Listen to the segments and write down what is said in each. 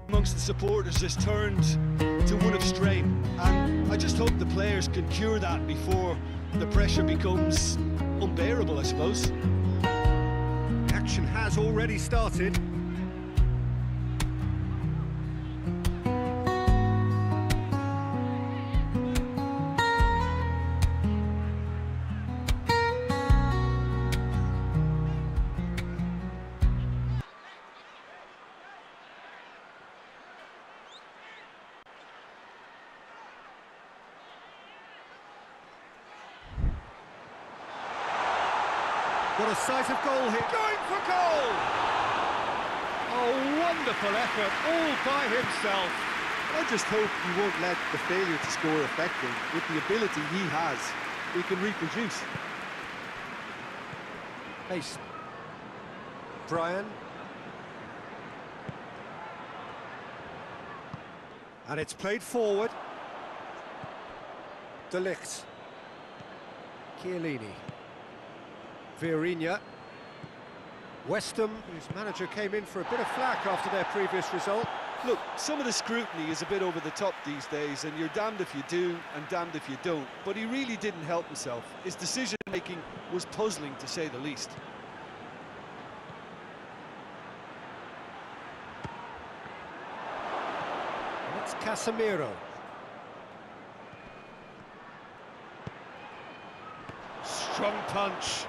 Amongst the supporters has turned to one of strain, and I just hope the players can cure that before the pressure becomes unbearable, I suppose. Action has already started. What a sight of goal here. Going for goal! Oh, wonderful effort, all by himself. I just hope he won't let the failure to score affect him. With the ability he has, he can reproduce. Ace. Brian. And it's played forward. De Ligt. Chiellini. Vierinha. West Ham, whose manager came in for a bit of flack after their previous result. Look, some of the scrutiny is a bit over the top these days, and you're damned if you do and damned if you don't. But he really didn't help himself. His decision-making was puzzling, to say the least. And it's Casemiro. Strong punch.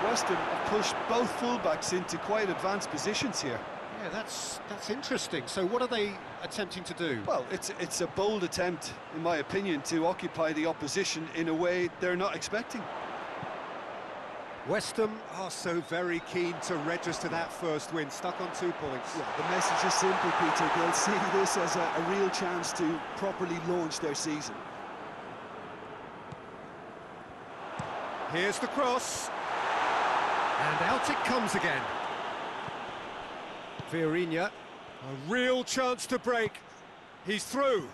West Ham have pushed both fullbacks into quite advanced positions here. Yeah, that's interesting. So what are they attempting to do? Well, it's a bold attempt, in my opinion, to occupy the opposition in a way they're not expecting. West Ham are so very keen to register that first win, stuck on 2 points. Yeah, the message is simple, Peter. They'll see this as a real chance to properly launch their season. Here's the cross. And out it comes again. Vierinha, a real chance to break. He's through.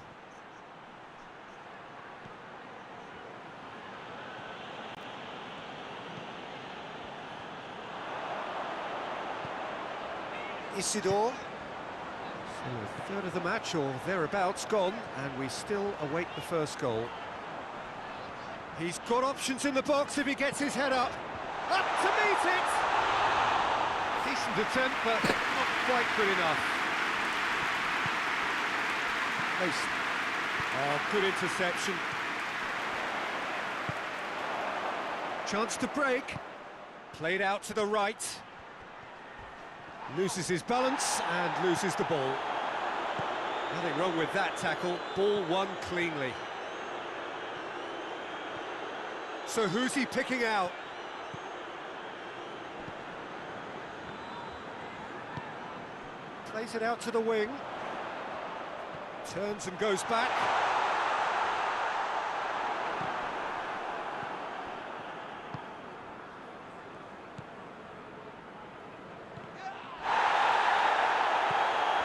Isidore. So a third of the match or thereabouts gone, and we still await the first goal. He's got options in the box if he gets his head up. Up to meet it! Decent attempt, but not quite good enough. Ace. Oh, good interception. Chance to break. Played out to the right. Loses his balance and loses the ball. Nothing wrong with that tackle. Ball won cleanly. So who's he picking out? Plays it out to the wing. Turns and goes back.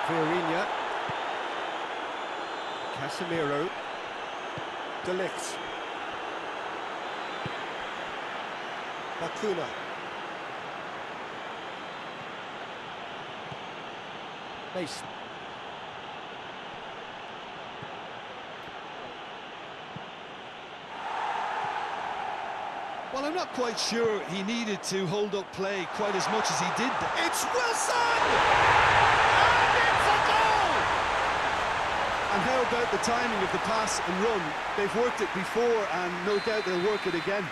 Vierinha. Casemiro. De Ligt. Bakuna. Mason. Well, I'm not quite sure he needed to hold up play quite as much as he did. It's Wilson! And it's a goal! And how about the timing of the pass and run? They've worked it before, and no doubt they'll work it again.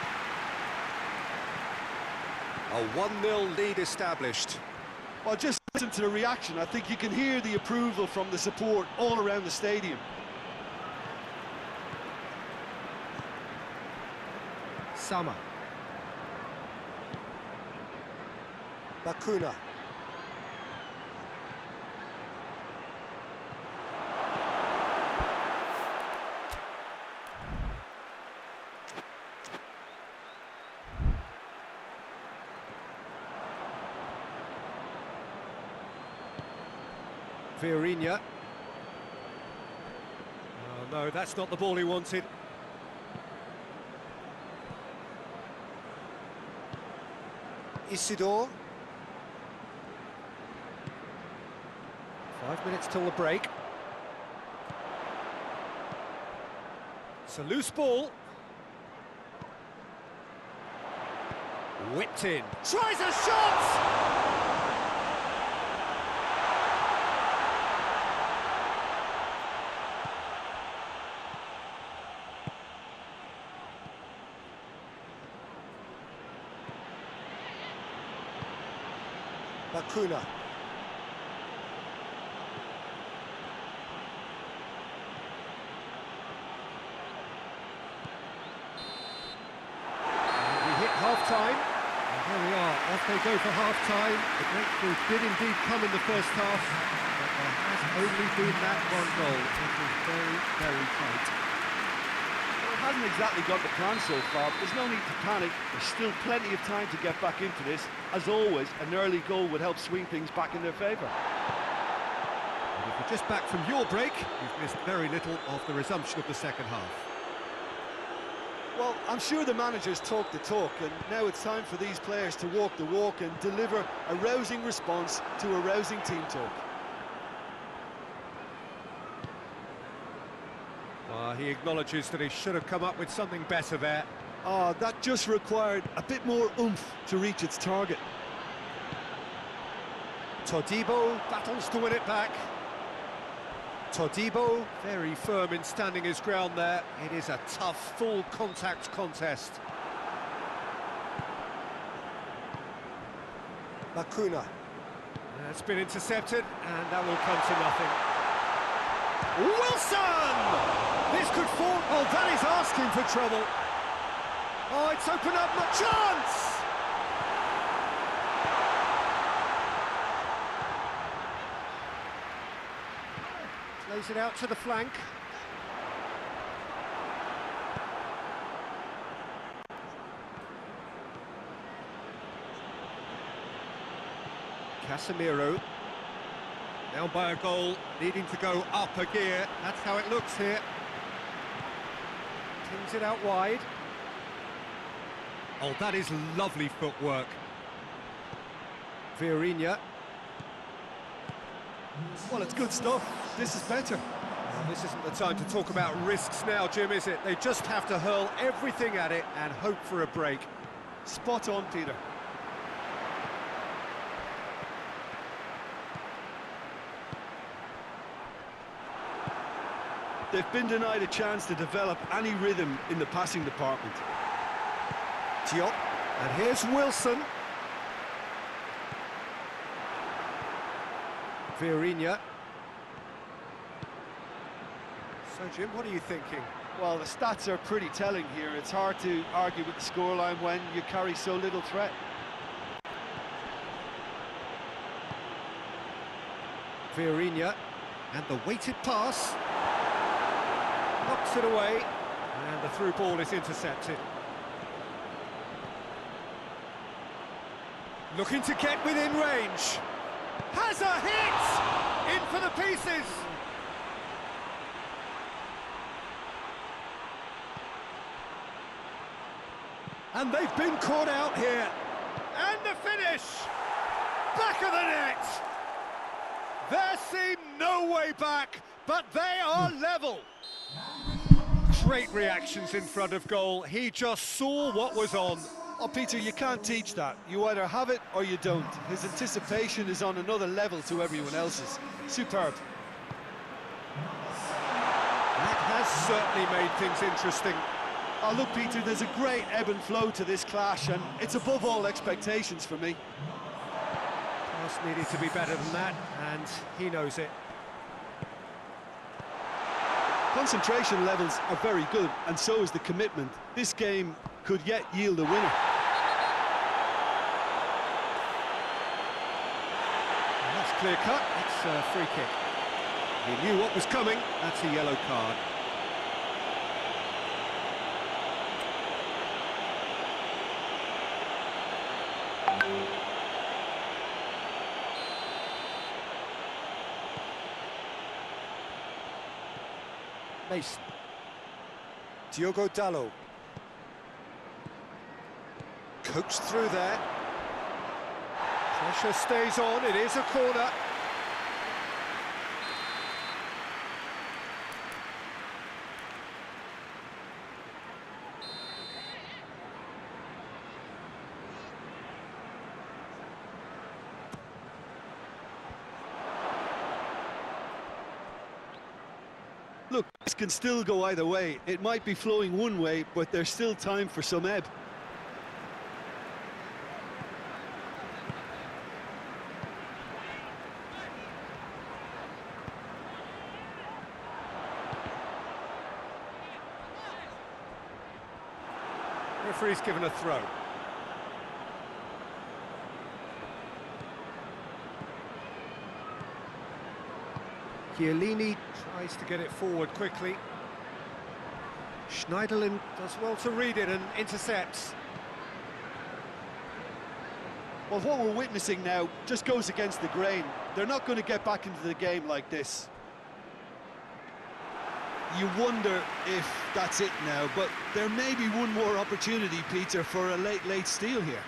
A 1-0 lead established. Well, just listen to the reaction. I think you can hear the approval from the support all around the stadium. Sama. Bakuna. Vieirinha. Oh no, that's not the ball he wanted. Isidore. 5 minutes till the break. It's a loose ball. Whipped in. Tries a shot! Bakuna. We hit half-time. And here we are, off they go for half-time. The breakthrough did indeed come in the first half, but there has only been that one goal. It was very, very tight. Well, it hasn't exactly got the plan so far, but there's no need to panic. There's still plenty of time to get back into this. As always, an early goal would help swing things back in their favour. And if you're just back from your break, you've missed very little of the resumption of the second half. Well, I'm sure the managers talk the talk, and now it's time for these players to walk the walk and deliver a rousing response to a rousing team talk. He acknowledges that he should have come up with something better there. Oh, that just required a bit more oomph to reach its target. Todibo battles to win it back. Todibo, very firm in standing his ground there. It is a tough, full contact contest. Bakuna. That's been intercepted, and that will come to nothing. Wilson! This could fall. Oh, that is asking for trouble. Oh, it's opened up a chance! Plays it out to the flank. Casemiro. Down by a goal, needing to go up a gear. That's how it looks here. Tings it out wide. Oh, that is lovely footwork. Vieirinha. Well, it's good stuff. This is better. Well, this isn't the time to talk about risks now, Jim, is it? They just have to hurl everything at it and hope for a break. Spot on, Peter. They've been denied a chance to develop any rhythm in the passing department. Diop. And here's Wilson. Vieirinha. So, Jim, what are you thinking? Well, the stats are pretty telling here. It's hard to argue with the scoreline when you carry so little threat. Vieirinha. And the weighted pass. Knocks it away. And the through ball is intercepted. Looking to get within range. Has a hit! In for the pieces! And they've been caught out here. And the finish! Back of the net! There seemed no way back, but they are level. Great reactions in front of goal. He just saw what was on. Oh, Peter, you can't teach that. You either have it or you don't. His anticipation is on another level to everyone else's. Superb. That has certainly made things interesting. Oh, look, Peter, there's a great ebb and flow to this clash, and it's above all expectations for me. Pass needed to be better than that, and he knows it. Concentration levels are very good, and so is the commitment. This game could yet yield a winner. That's clear cut. It's a free kick. He knew what was coming. That's a yellow card. Mason. Diogo Dalot. Coaxed through there. Pressure stays on, it is a corner. Look, this can still go either way. It might be flowing one way, but there's still time for some ebb. Referee's given a throw. Chiellini tries to get it forward quickly. Schneiderlin does well to read it and intercepts. Well, what we're witnessing now just goes against the grain. They're not going to get back into the game like this. You wonder if that's it now, but there may be one more opportunity, Peter, for a late steal here.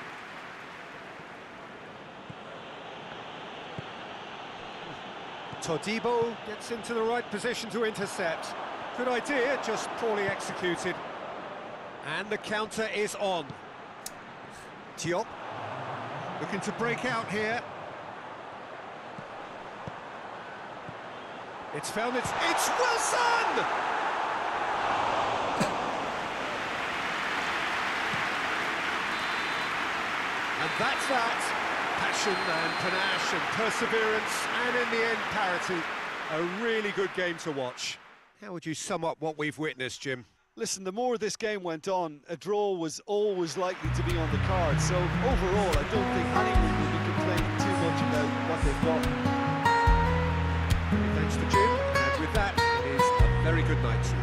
Todibo gets into the right position to intercept. Good idea, just poorly executed. And the counter is on. Diop looking to break out here. It's found it's Wilson! And that's that. Passion and panache and perseverance, and in the end, parity. A really good game to watch. How would you sum up what we've witnessed, Jim? Listen, the more this game went on, a draw was always likely to be on the card. So overall, I don't think anyone will be complaining too much about what they've got. Thanks to Jim, and with that, it is a very good night to you.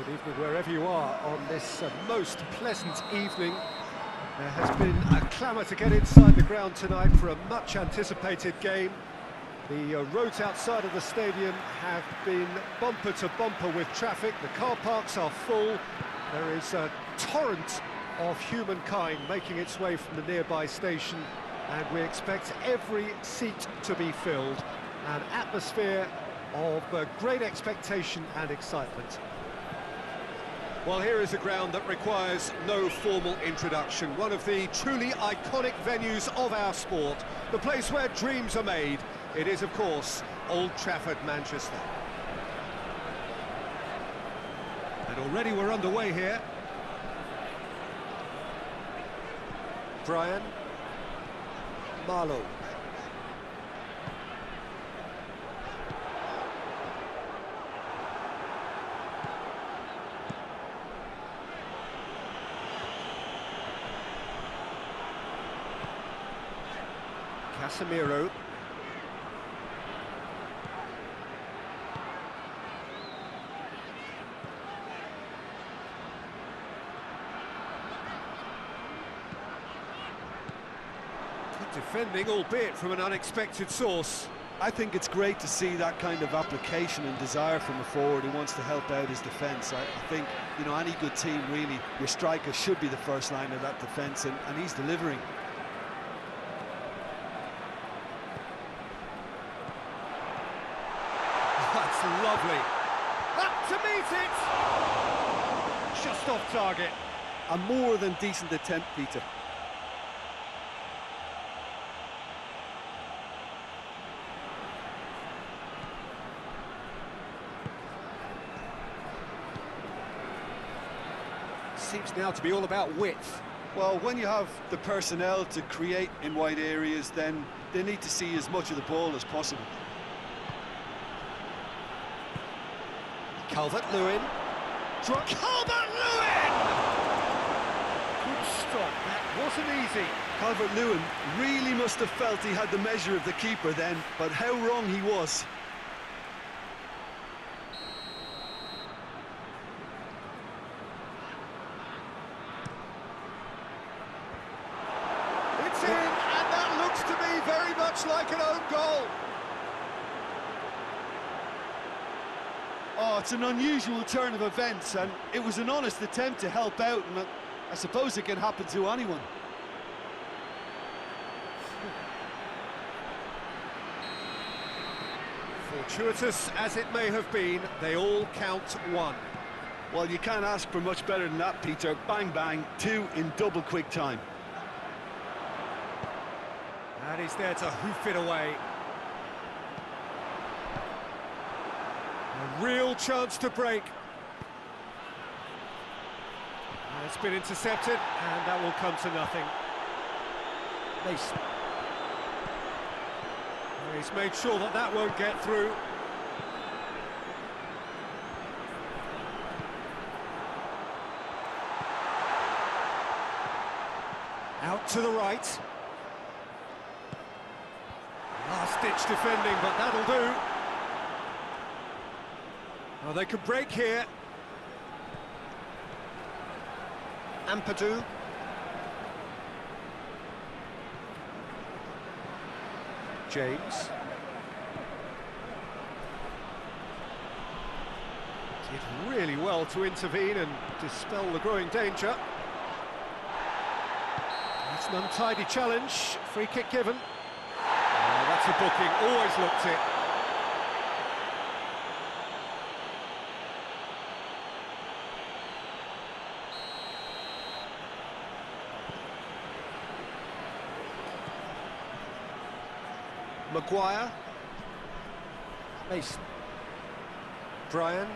Good evening wherever you are on this most pleasant evening. There has been a clamour to get inside the ground tonight for a much anticipated game. The roads outside of the stadium have been bumper to bumper with traffic. The car parks are full. There is a torrent of humankind making its way from the nearby station, and we expect every seat to be filled. An atmosphere of great expectation and excitement. Well, here is a ground that requires no formal introduction. One of the truly iconic venues of our sport. The place where dreams are made. It is, of course, Old Trafford, Manchester. And already we're underway here. Brian Marlowe. Casemiro. Good defending, albeit from an unexpected source. I think it's great to see that kind of application and desire from a forward who wants to help out his defence. I think, you know, any good team, really, your striker should be the first line of that defence, and he's delivering. That's lovely. Up to meet it! Just off target. A more than decent attempt, Peter. Seems now to be all about width. Well, when you have the personnel to create in wide areas, then they need to see as much of the ball as possible. Calvert-Lewin. Calvert-Lewin! Good stop, that wasn't easy. Calvert-Lewin really must have felt he had the measure of the keeper then, but how wrong he was. It's in, and that looks to me very much like an own goal. Oh, it's an unusual turn of events, and it was an honest attempt to help out, and I suppose it can happen to anyone. Fortuitous as it may have been, they all count one. Well, you can't ask for much better than that, Peter. Bang, bang, two in double quick time. And he's there to hoof it away. A real chance to break. And it's been intercepted, and that will come to nothing. Mason. And he's made sure that that won't get through. Out to the right. Last-ditch defending, but that'll do. Oh, they could break here. Ampadu. James. Did really well to intervene and dispel the growing danger. It's an untidy challenge. Free kick given. Oh, that's a booking. Always looked it. Maguire. Mason. Brian.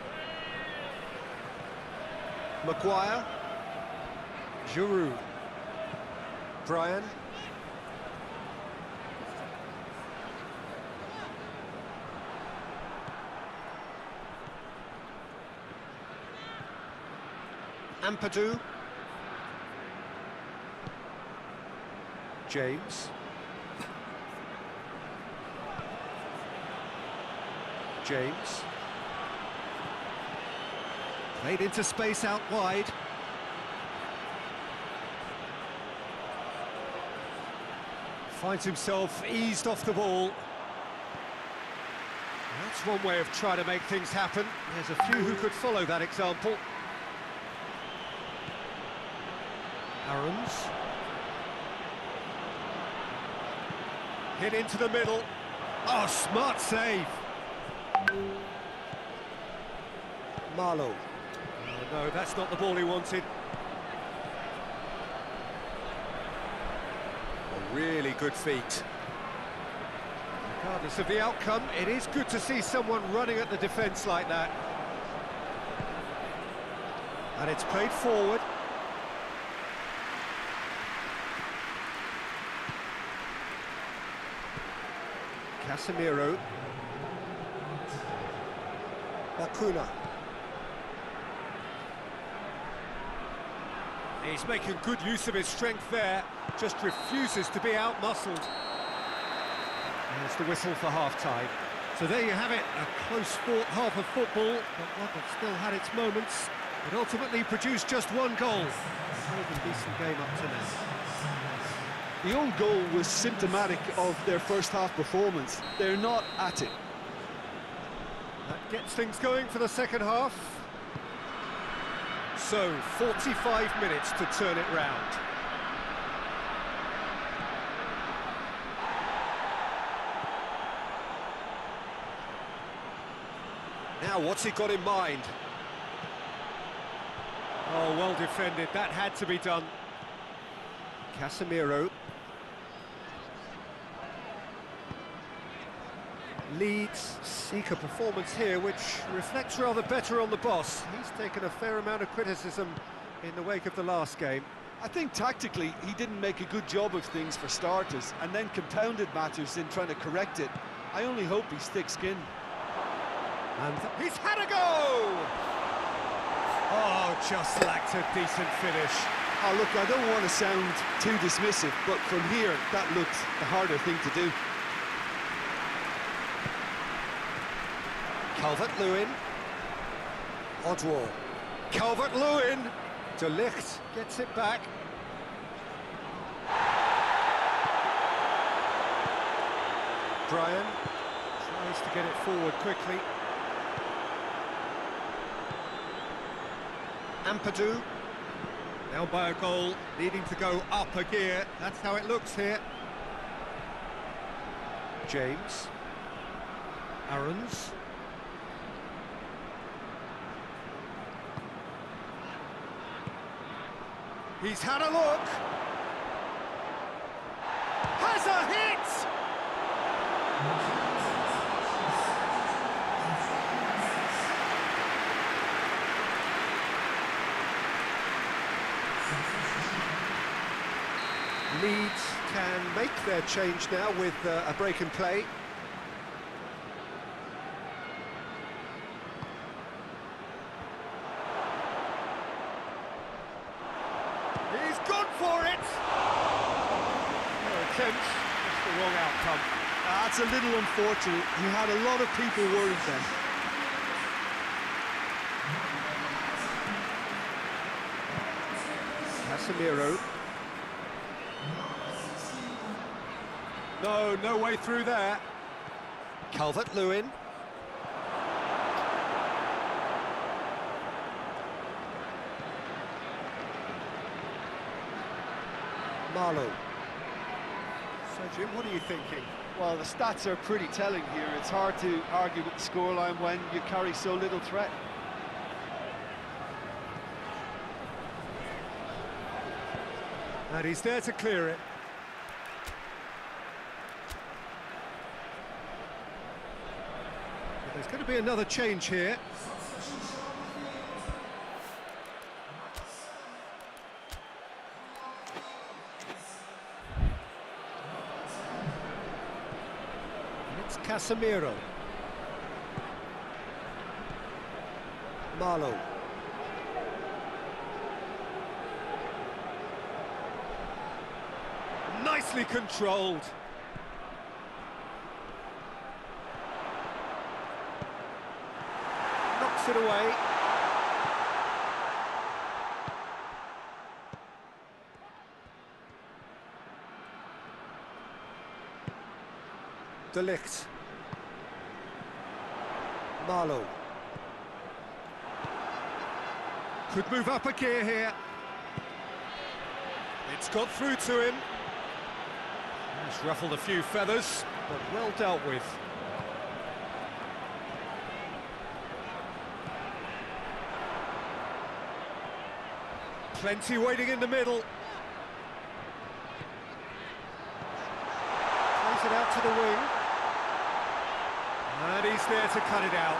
Maguire. Giroud. Brian. Ampadu. James. James. Played into space out wide. Finds himself eased off the ball. That's one way of trying to make things happen. There's a few who could follow that example. Aarons. Hit into the middle. Oh, smart save. Marlowe. Oh, no, that's not the ball he wanted. A really good feat. Regardless of the outcome, it is good to see someone running at the defence like that. And it's played forward. Casemiro. Bakuna. He's making good use of his strength there, just refuses to be out-muscled. There's the whistle for half-time. So there you have it, a close-fought half of football, but one that still had its moments. It ultimately produced just one goal. A decent game up to now. The own goal was symptomatic of their first half performance. They're not at it. That gets things going for the second half. So, 45 minutes to turn it round. Now, what's he got in mind? Oh, well defended. That had to be done. Casemiro. Leeds seek a performance here which reflects rather better on the boss. He's taken a fair amount of criticism in the wake of the last game. I think tactically he didn't make a good job of things for starters, and then compounded matters in trying to correct it. I only hope he's thick-skinned. And he's had a go! Oh, just lacked a decent finish. Oh, look, I don't want to sound too dismissive, but from here, that looked the harder thing to do. Calvert-Lewin. Odwall. Calvert-Lewin. De Ligt gets it back. Brian tries to get it forward quickly. Ampadu. Now by a goal, needing to go up a gear. That's how it looks here. James. Aarons. He's had a look. Has a hit! Leeds can make their change now with a break in play. He's gone for it! No attempt, just the wrong outcome. That's a little unfortunate. He had a lot of people worried then. Casemiro. No way through there. Calvert-Lewin. Marlowe. So, Jim, what are you thinking? Well, the stats are pretty telling here. It's hard to argue with the scoreline when you carry so little threat. And he's there to clear it. But there's going to be another change here. It's Casemiro. Marlowe. Nicely controlled. Knocks it away. De Ligt. Marlow. Could move up a gear here. It's got through to him. He's ruffled a few feathers, but well dealt with. Plenty waiting in the middle. Plays it out to the wing. And he's there to cut it out.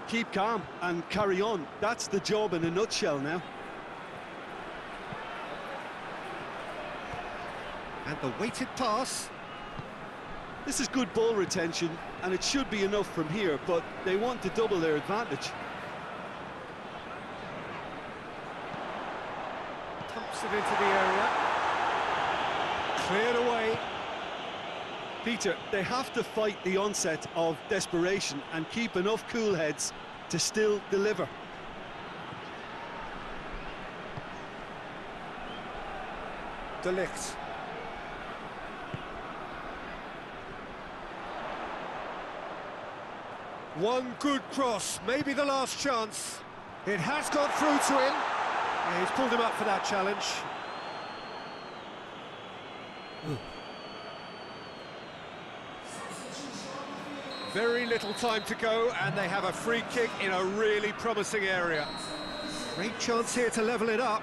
Keep calm and carry on. That's the job in a nutshell now. And the weighted pass. This is good ball retention, and it should be enough from here, but they want to double their advantage. Pumps it into the area. Cleared away. Peter, they have to fight the onset of desperation and keep enough cool heads to still deliver. De Ligt. One good cross, maybe the last chance. It has got through to him. Yeah, he's pulled him up for that challenge. Very little time to go, and they have a free kick in a really promising area. Great chance here to level it up.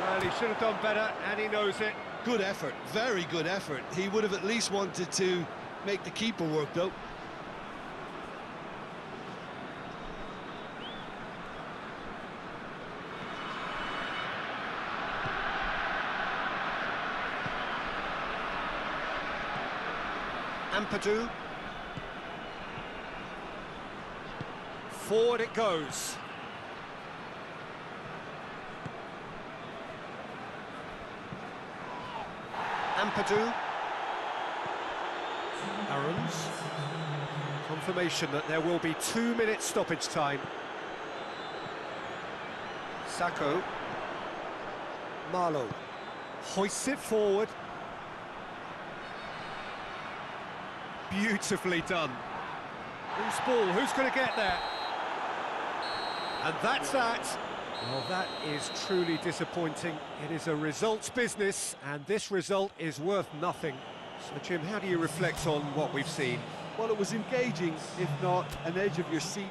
Well, he should have done better, and he knows it. Good effort, very good effort. He would have at least wanted to make the keeper work, though. Ampadu. Forward it goes. Ampadu. Aarons. Confirmation that there will be 2 minutes stoppage time. Sacco. Marlow. Hoists it forward. Beautifully done. Who's ball? Who's going to get there? And that's that. Well, that is truly disappointing. It is a results business, and this result is worth nothing. So, Jim, how do you reflect on what we've seen? Well, it was engaging, if not an edge of your seat.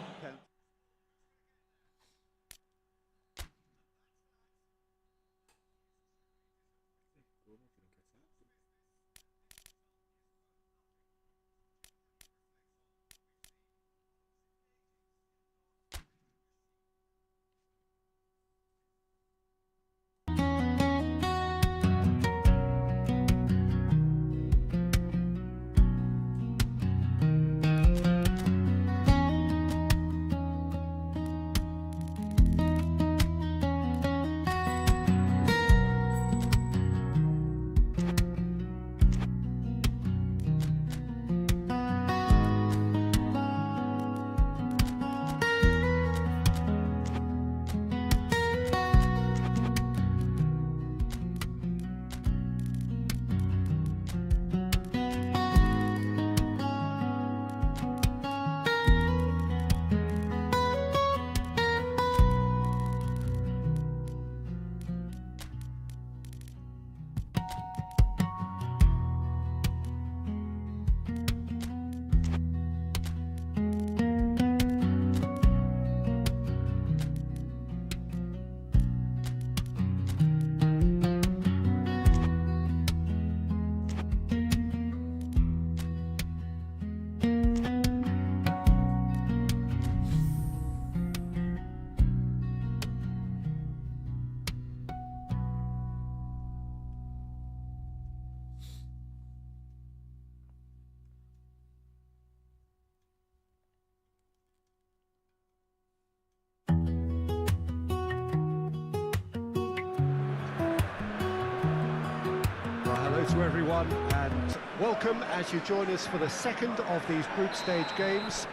To everyone, and welcome as you join us for the second of these group stage games.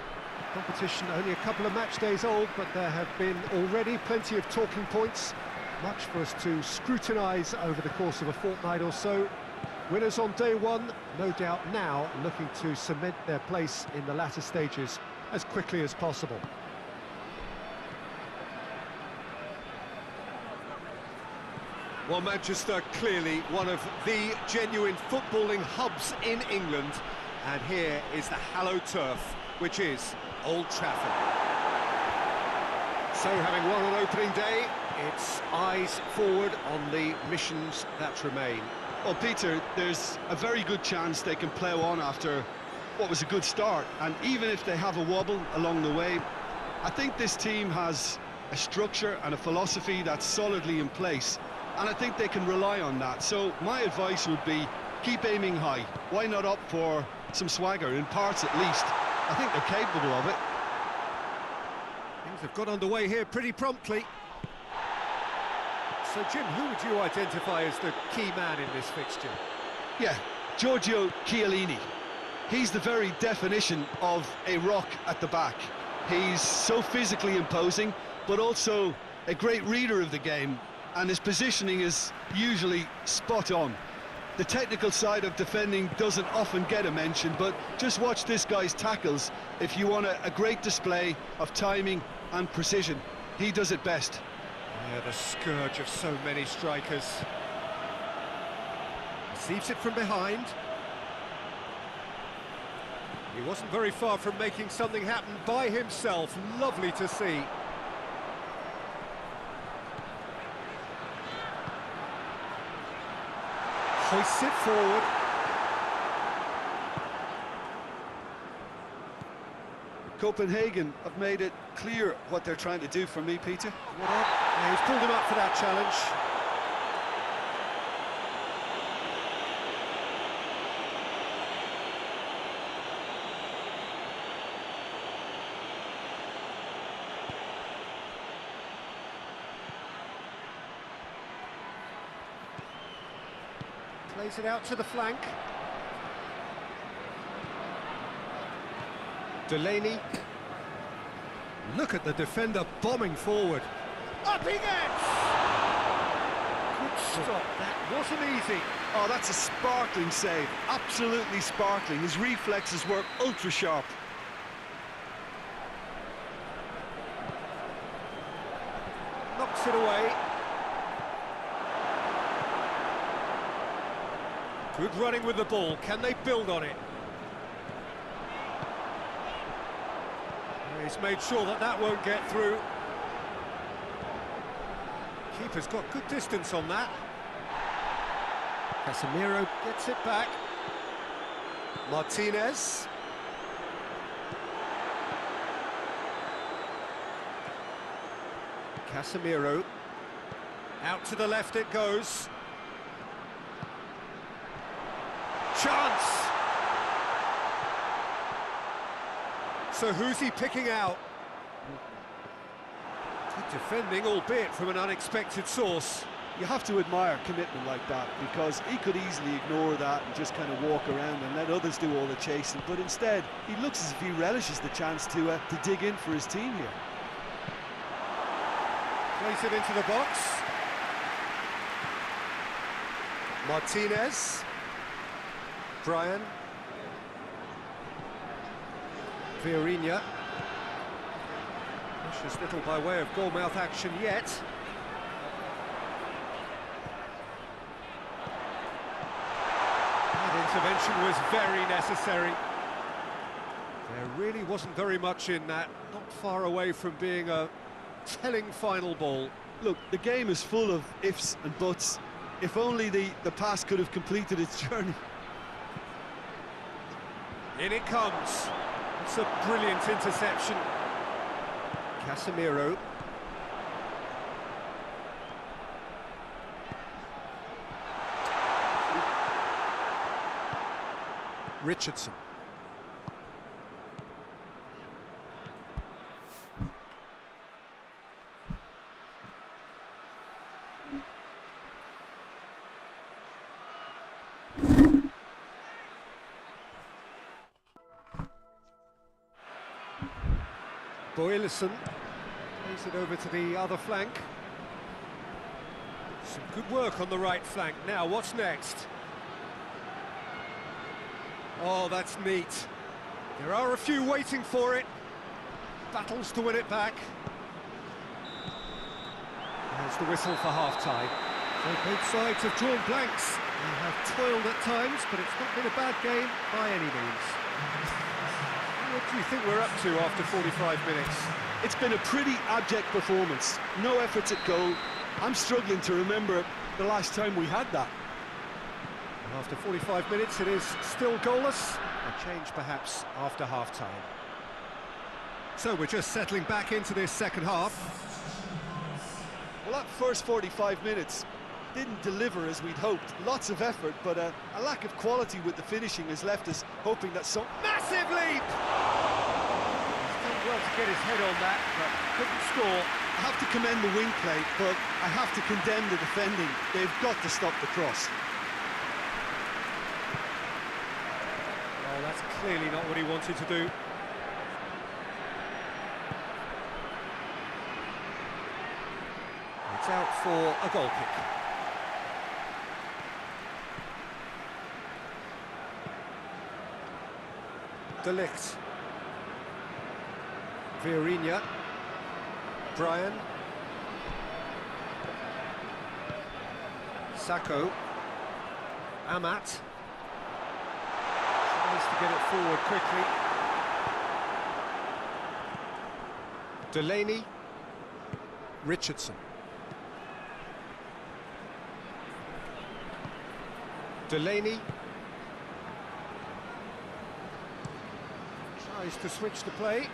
Competition only a couple of match days old, but there have been already plenty of talking points. Much for us to scrutinise over the course of a fortnight or so. Winners on day one, no doubt now looking to cement their place in the latter stages as quickly as possible. Well, Manchester, clearly one of the genuine footballing hubs in England. And here is the hallowed turf, which is Old Trafford. So, having won on opening day, it's eyes forward on the missions that remain. Well, Peter, there's a very good chance they can plough on after what was a good start. And even if they have a wobble along the way, I think this team has a structure and a philosophy that's solidly in place. And I think they can rely on that. So my advice would be, keep aiming high. Why not opt for some swagger, in parts at least? I think they're capable of it. Things have got underway here pretty promptly. So, Jim, who would you identify as the key man in this fixture? Yeah, Giorgio Chiellini. He's the very definition of a rock at the back. He's so physically imposing, but also a great reader of the game, and his positioning is usually spot on. The technical side of defending doesn't often get a mention, but just watch this guy's tackles if you want a great display of timing and precision. He does it best. Yeah, the scourge of so many strikers. Receives it from behind. He wasn't very far from making something happen by himself. Lovely to see. Hoists it forward. Copenhagen have made it clear what they're trying to do for me, Peter. Yeah, he's pulled him up for that challenge. Plays it out to the flank. Delaney. Look at the defender bombing forward. Up he gets! Good stop, that wasn't easy. Oh, that's a sparkling save, absolutely sparkling. His reflexes were ultra sharp. Knocks it away. Good running with the ball, can they build on it? He's made sure that that won't get through. Keeper's got good distance on that. Casemiro gets it back. Martinez. Casemiro. Out to the left it goes. Chance! So who's he picking out? Good defending, albeit from an unexpected source. You have to admire commitment like that, because he could easily ignore that and just kind of walk around and let others do all the chasing, but instead he looks as if he relishes the chance to dig in for his team here. Plays it into the box. Martinez. Brian. Fiorina. Precious little by way of goal-mouth action yet. That intervention was very necessary. There really wasn't very much in that, not far away from being a telling final ball. Look, the game is full of ifs and buts. If only the pass could have completed its journey. In it comes. It's a brilliant interception. Casemiro. Richardson. Boylison plays it over to the other flank. Some good work on the right flank. Now, what's next? Oh, that's neat. There are a few waiting for it. Battles to win it back. There's the whistle for half-time. So both sides have drawn blanks. They have toiled at times, but it's not been a bad game by any means. What do you think we're up to after 45 minutes? It's been a pretty abject performance. No efforts at goal. I'm struggling to remember the last time we had that. After 45 minutes, it is still goalless. A change, perhaps, after half-time. So we're just settling back into this second half. Well, that first 45 minutes didn't deliver as we'd hoped. Lots of effort, but a lack of quality with the finishing has left us hoping that some... Massive leap! He's done well to get his head on that, but couldn't score. I have to commend the wing play, but I have to condemn the defending. They've got to stop the cross. Oh, that's clearly not what he wanted to do. It's out for a goal kick. De Ligt. Vieirinha. Brian. Sacco. Amat. Tries to get it forward quickly. Delaney. Richardson. Delaney. Tries to switch the play.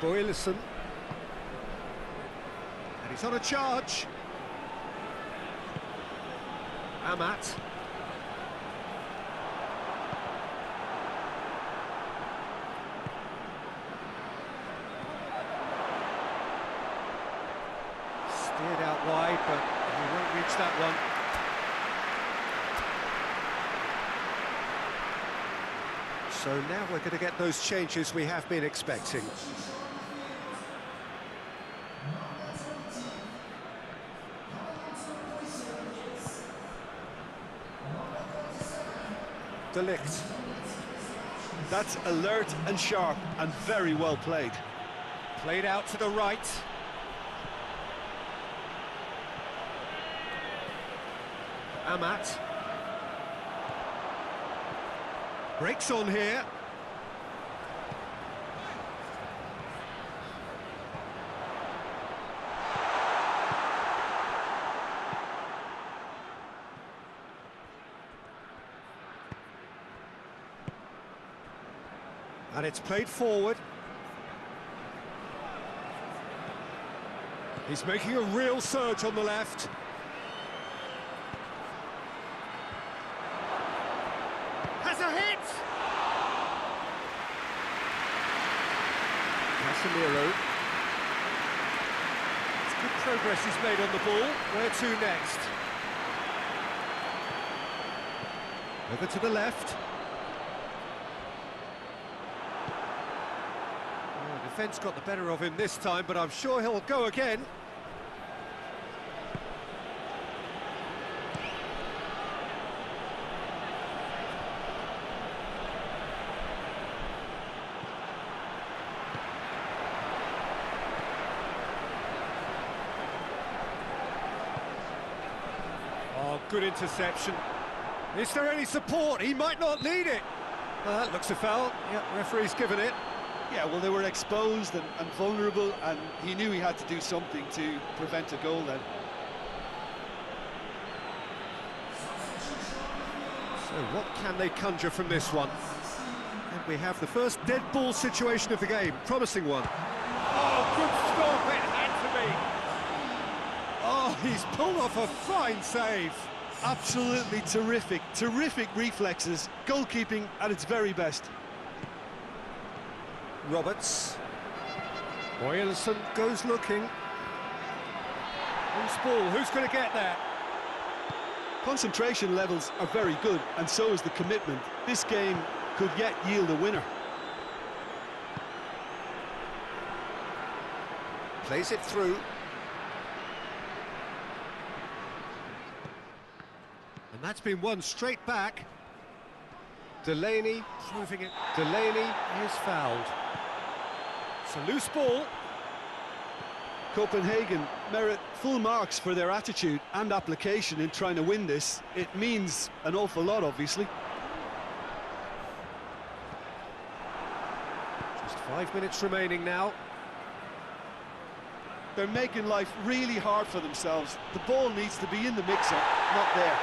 Boylisson. And he's on a charge. Amat. Steered out wide, but he won't reach that one. So now we're going to get those changes we have been expecting. De Ligt. That's alert and sharp and very well played. Played out to the right. Amat. Breaks on here. And it's played forward. He's making a real surge on the left. Has a hit! Casemiro. It's good progress he's made on the ball. Where to next? Over to the left. Defence got the better of him this time, but I'm sure he'll go again. Oh, good interception. Is there any support? He might not need it. That looks a foul. Yep, referee's given it. Yeah, well, they were exposed and vulnerable, and he knew he had to do something to prevent a goal then. So what can they conjure from this one? And we have the first dead ball situation of the game. Promising one. Oh, good stop, it had to be. Oh, he's pulled off a fine save. Absolutely terrific, terrific reflexes, goalkeeping at its very best. Roberts. Boylisson goes looking. Loose ball, who's going to get there? Concentration levels are very good, and so is the commitment. This game could yet yield a winner. Plays it through. And that's been won straight back. Delaney, Proving it Delaney, is fouled. It's a loose ball. Copenhagen merit full marks for their attitude and application in trying to win this. It means an awful lot, obviously. Just 5 minutes remaining now. They're making life really hard for themselves. The ball needs to be in the mixer, not there.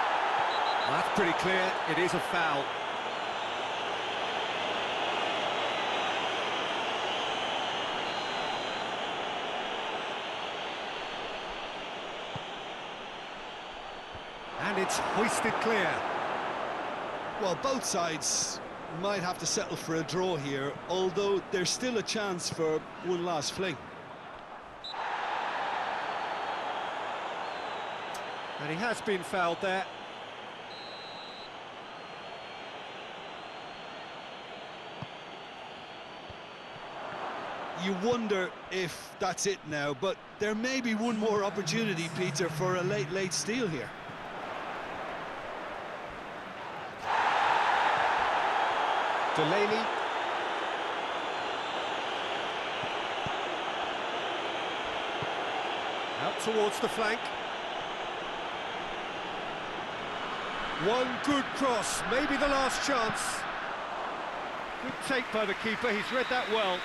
That's pretty clear. It is a foul. And it's hoisted clear. Well, both sides might have to settle for a draw here, although there's still a chance for one last fling. And he has been fouled there. You wonder if that's it now, but there may be one more opportunity, Peter, for a late steal here. Delaney, Out towards the flank. One good cross, maybe the last chance. Good take by the keeper, he's read that well.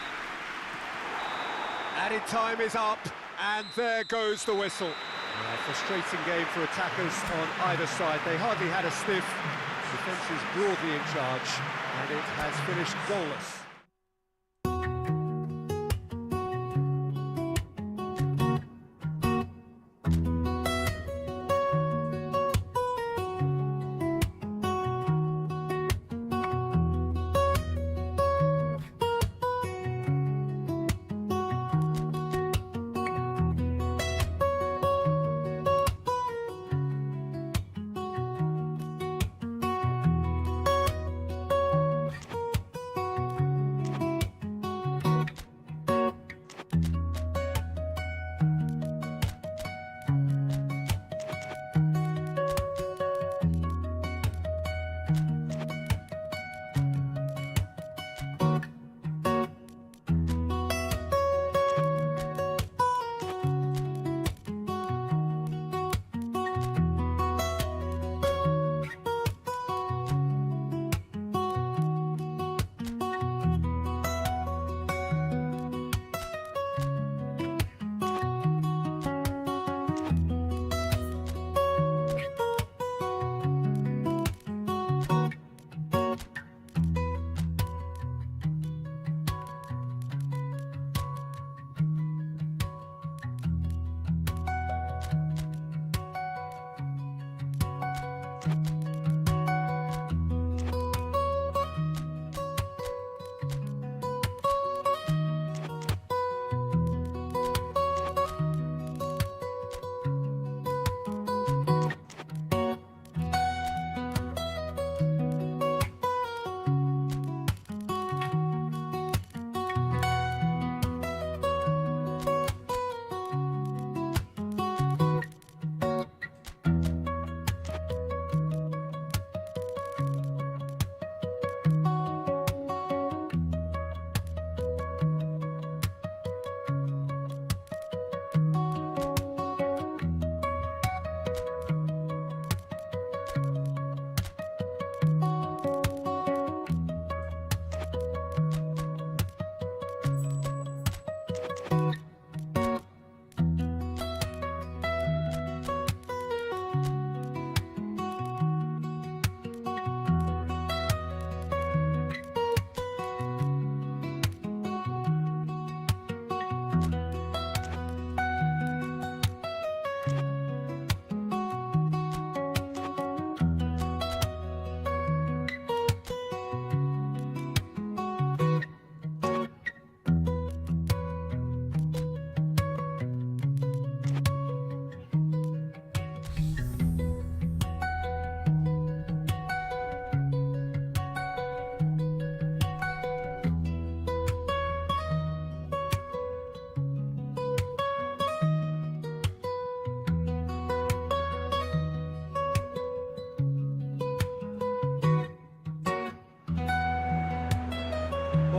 Added time is up, and there goes the whistle. Yeah, frustrating game for attackers on either side. They hardly had a sniff. Defence is broadly in charge, and it has finished goalless.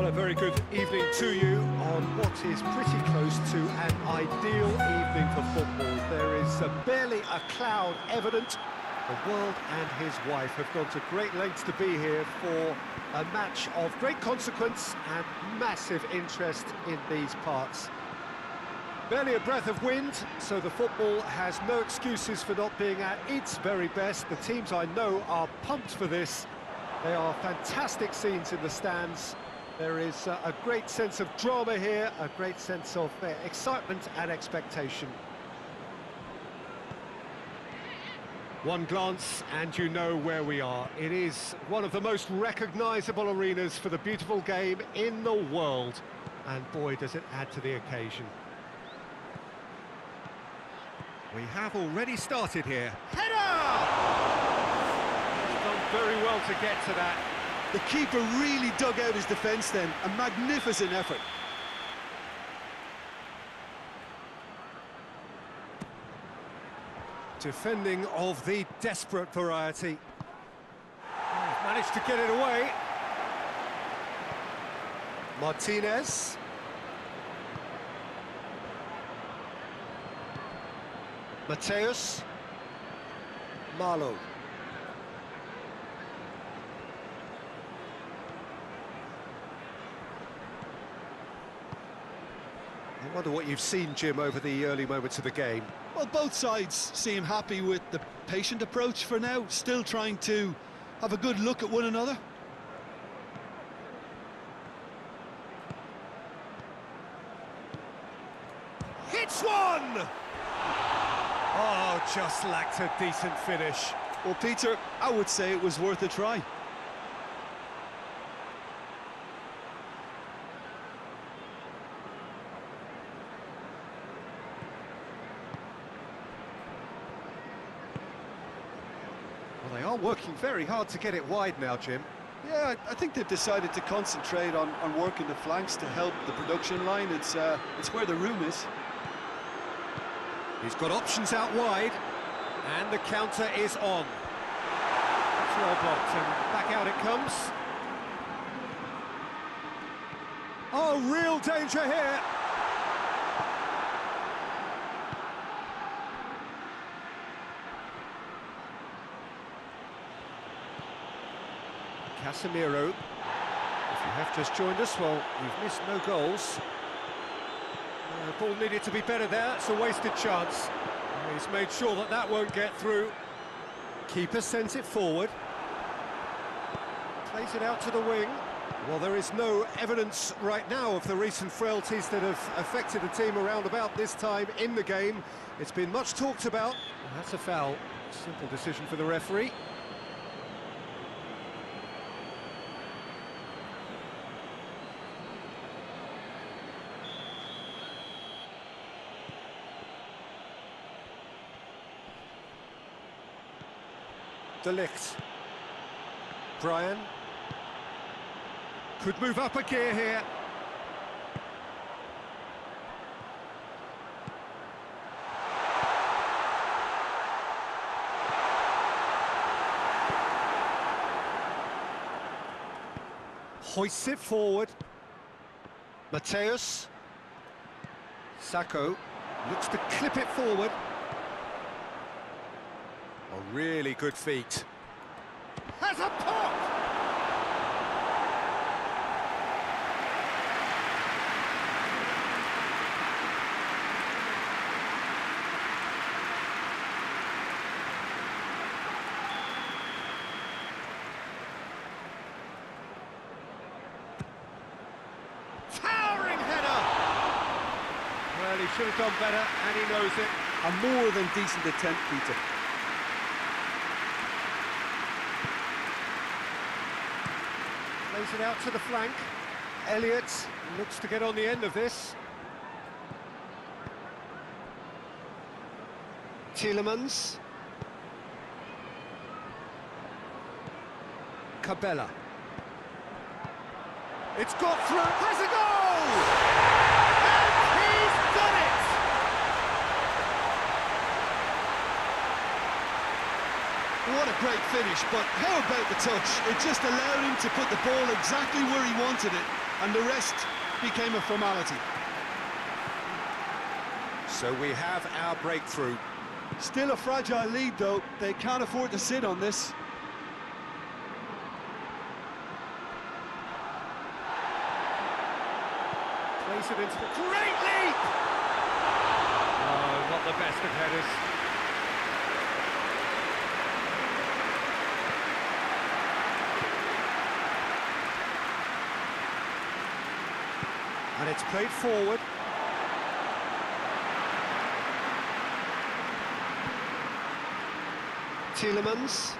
Well, a very good evening to you on what is pretty close to an ideal evening for football. There is barely a cloud evident. The world and his wife have gone to great lengths to be here for a match of great consequence and massive interest in these parts. Barely a breath of wind, so the football has no excuses for not being at its very best. The teams I know are pumped for this. They are fantastic scenes in the stands. There is a great sense of drama here, a great sense of excitement and expectation. One glance and you know where we are. It is one of the most recognisable arenas for the beautiful game in the world. And boy, does it add to the occasion. We have already started here. Header! He's done very well to get to that. The keeper really dug out his defence then. A magnificent effort. Defending of the desperate variety. Oh, managed to get it away. Martinez. Mateus. Marlowe. I wonder what you've seen, Jim, over the early moments of the game. Well, both sides seem happy with the patient approach for now, still trying to have a good look at one another. Hits one! Oh, just lacked a decent finish. Well, Peter, I would say it was worth a try. Well, they are working very hard to get it wide now, Jim. Yeah, I think they've decided to concentrate on working the flanks to help the production line. It's where the room is. He's got options out wide, and the counter is on. That's well blocked, and back out it comes. Oh, real danger here. Casemiro. If you have just joined us, well, you've missed no goals. The ball needed to be better there, it's a wasted chance. He's made sure that that won't get through. Keeper sends it forward. Plays it out to the wing. Well, there is no evidence right now of the recent frailties that have affected the team around about this time in the game. It's been much talked about. And that's a foul. Simple decision for the referee. De Ligt. Brian. Could move up a gear here. Hoists it forward. Mateus. Sacco looks to clip it forward. A really good feat. Has a pop! Towering header! Well, he should have done better, and he knows it. A more than decent attempt, Peter. Plays it out to the flank. Elliott looks to get on the end of this. Tielemans. Cabela. It's got through, has a goal! And he's done it! What a great finish, but how about the touch? It just allowed him to put the ball exactly where he wanted it, and the rest became a formality. So we have our breakthrough. Still a fragile lead, though. They can't afford to sit on this. Plays it into the great leap! Oh, not the best of headers. And it's played forward. Tielemans.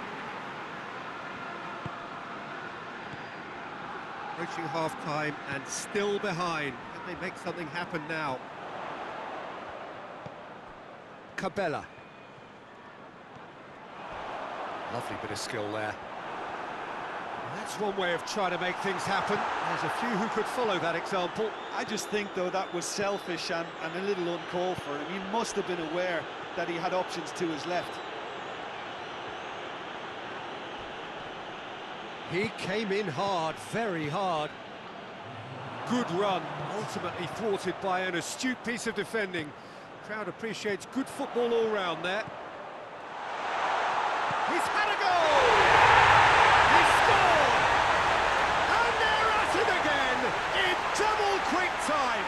Approaching half-time and still behind. Can they make something happen now? Cabela. Lovely bit of skill there. That's one way of trying to make things happen. There's a few who could follow that example. I just think, though, that was selfish and a little uncalled for him. He must have been aware that he had options to his left. He came in hard, very hard. Good run, ultimately thwarted by an astute piece of defending. Crowd appreciates good football all round there. He's had a goal! He scored! And they're at it again in double quick time.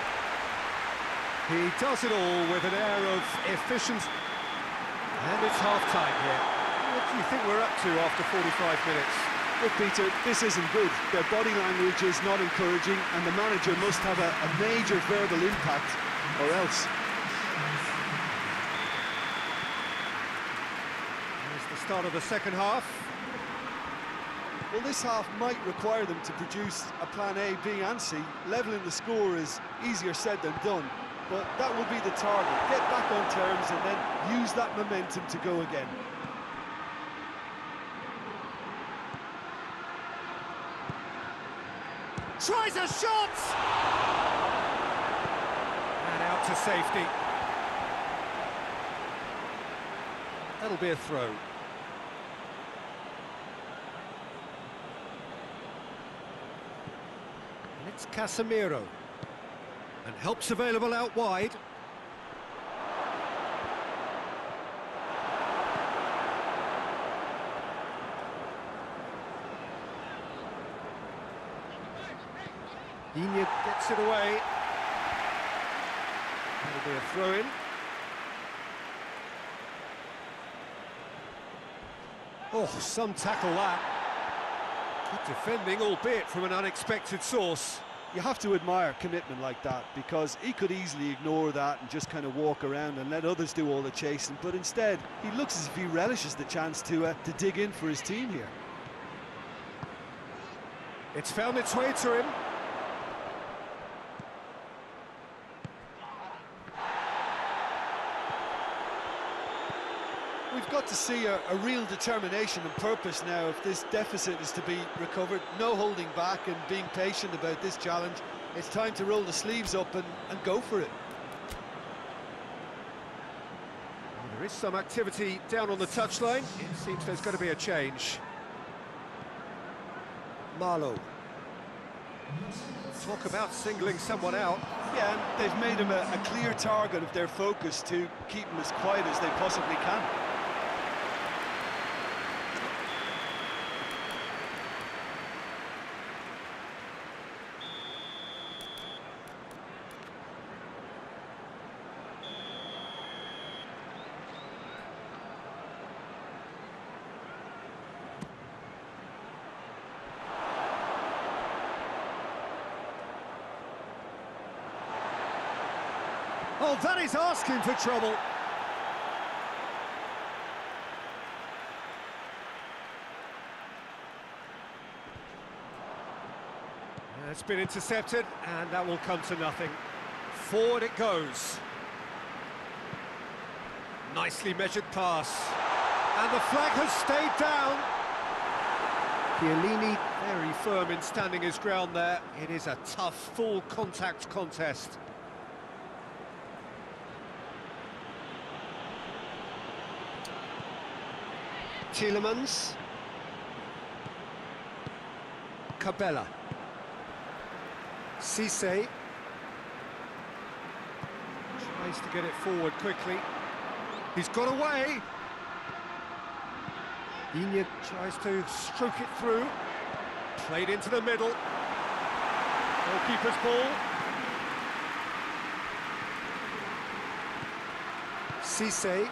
He does it all with an air of efficiency. And it's half-time here. What do you think we're up to after 45 minutes? Look, Peter, this isn't good. Their body language is not encouraging, and the manager must have a major verbal impact, or else. Here's the start of the second half. Well, this half might require them to produce a plan A, B and C. Levelling the score is easier said than done, but that will be the target. Get back on terms and then use that momentum to go again. Tries a shot! And out to safety. That'll be a throw. And it's Casemiro. And help's available out wide. Inya gets it away. That'll be a throw-in. Oh, some tackle that. Good defending, albeit from an unexpected source. You have to admire commitment like that, because he could easily ignore that and just kind of walk around and let others do all the chasing, but instead he looks as if he relishes the chance to dig in for his team here. It's found its way to him. We've got to see a real determination and purpose now if this deficit is to be recovered. No holding back and being patient about this challenge. It's time to roll the sleeves up and go for it. Well, there is some activity down on the touchline. It seems there's going to be a change. Marlowe. Talk about singling someone out. Yeah, and they've made him a clear target of their focus to keep him as quiet as they possibly can. Oh, that is asking for trouble. It's been intercepted, and that will come to nothing. Forward it goes. Nicely measured pass. And the flag has stayed down. Chiellini very firm in standing his ground there. It is a tough, full contact contest. Tielemans. Cisse tries to get it forward quickly. He's got away. Inyek tries to stroke it through. Played into the middle. Goalkeeper's ball. Cisse.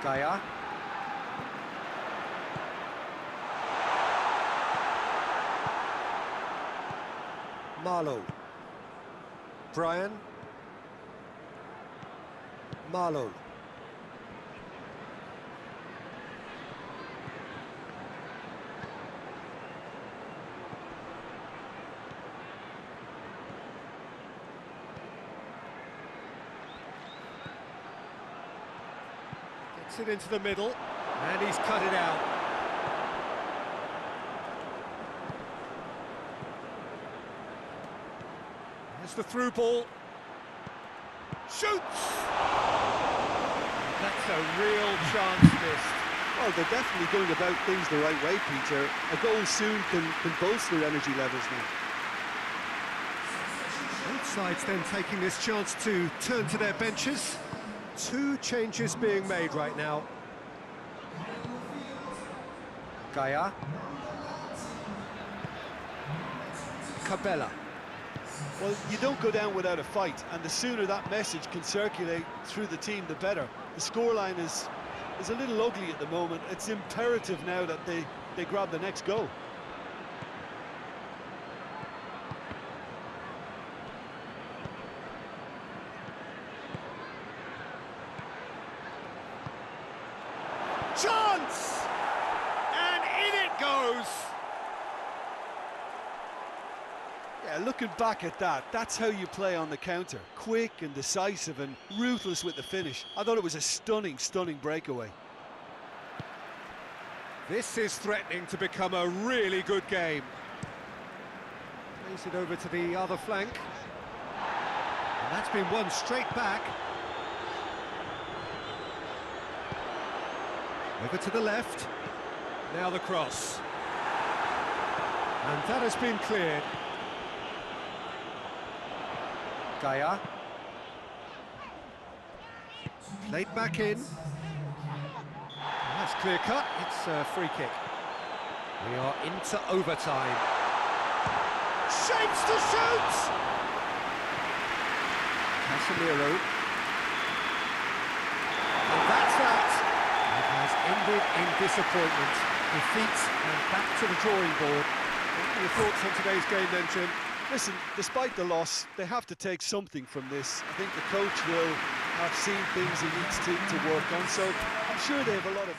Gaia. Marlowe. Brian. Marlowe. Gets it into the middle, and he's cut it out. There's the through ball. Shoots! That's a real chance missed. Well, they're definitely going about things the right way, Peter. A goal soon can bolster energy levels now. Both sides then taking this chance to turn to their benches. Two changes being made right now. Gaia. Cabela. Well, you don't go down without a fight, and the sooner that message can circulate through the team, the better. The scoreline is a little ugly at the moment. It's imperative now that they grab the next goal. Chance! And in it goes! Yeah, looking back at that, that's how you play on the counter. Quick and decisive and ruthless with the finish. I thought it was a stunning, stunning breakaway. This is threatening to become a really good game. Plays it over to the other flank. And that's been won straight back. Over to the left. Now the cross. And that has been cleared. Gaia. Played back in. That's clear cut. It's a free kick. We are into overtime. Shapes to shoot! Casemiro. And that's that. It has ended in disappointment. Defeat and back to the drawing board. What are your thoughts on today's game then, Jim? Listen, despite the loss, they have to take something from this. I think the coach will have seen things he needs to work on, so I'm sure they have a lot of...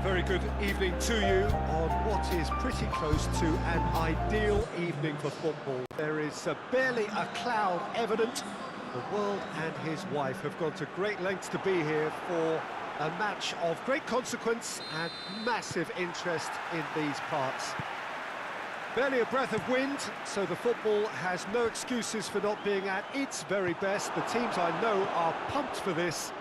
very good evening to you on what is pretty close to an ideal evening for football. There is barely a cloud evident. The world and his wife have gone to great lengths to be here for a match of great consequence and massive interest in these parts. Barely a breath of wind, so the football has no excuses for not being at its very best. The teams I know are pumped for this.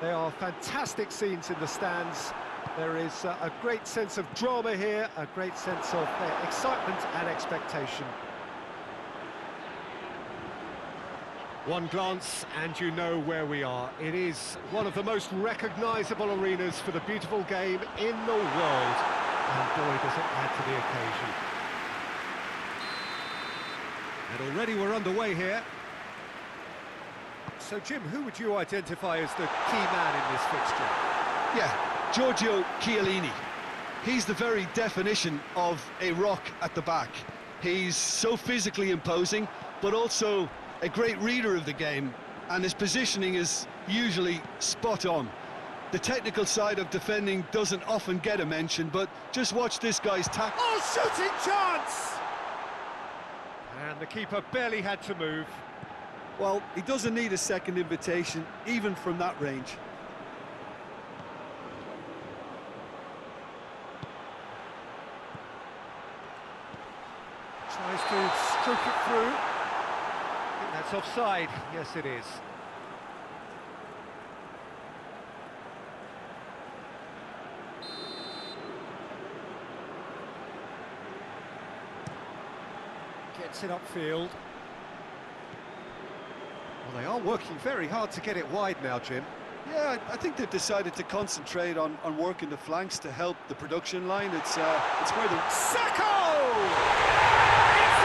There are fantastic scenes in the stands. There is a great sense of drama here, a great sense of excitement and expectation. One glance and you know where we are. It is one of the most recognisable arenas for the beautiful game in the world. And boy, does it add to the occasion. And already we're underway here. So, Jim, who would you identify as the key man in this fixture? Yeah, Giorgio Chiellini. He's the very definition of a rock at the back. He's so physically imposing, but also a great reader of the game, and his positioning is usually spot on. The technical side of defending doesn't often get a mention, but just watch this guy's tackle. Oh, shooting chance! And the keeper barely had to move. Well, he doesn't need a second invitation, even from that range. Tries to stroke it through. I think that's offside. Yes, it is. Gets it upfield. Well, they are working very hard to get it wide now, Jim. Yeah, I think they've decided to concentrate on working the flanks to help the production line. It's where the... Sacco! It's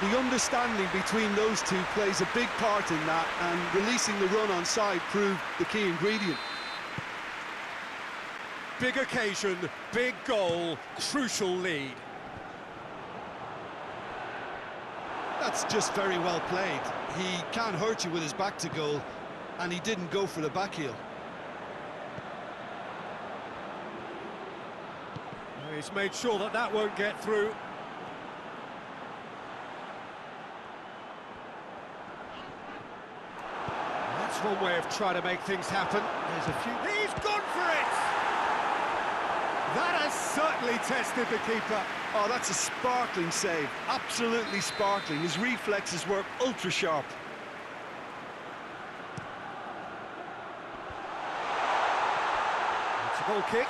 in! The understanding between those two plays a big part in that, and releasing the run on side proved the key ingredient. Big occasion, big goal, crucial lead. That's just very well played. He can't hurt you with his back to goal, and he didn't go for the back heel. He's made sure that that won't get through. That's one way of trying to make things happen. There's a few... He's gone for it! That has certainly tested the keeper. Oh, that's a sparkling save. Absolutely sparkling. His reflexes were ultra sharp. It's a goal kick.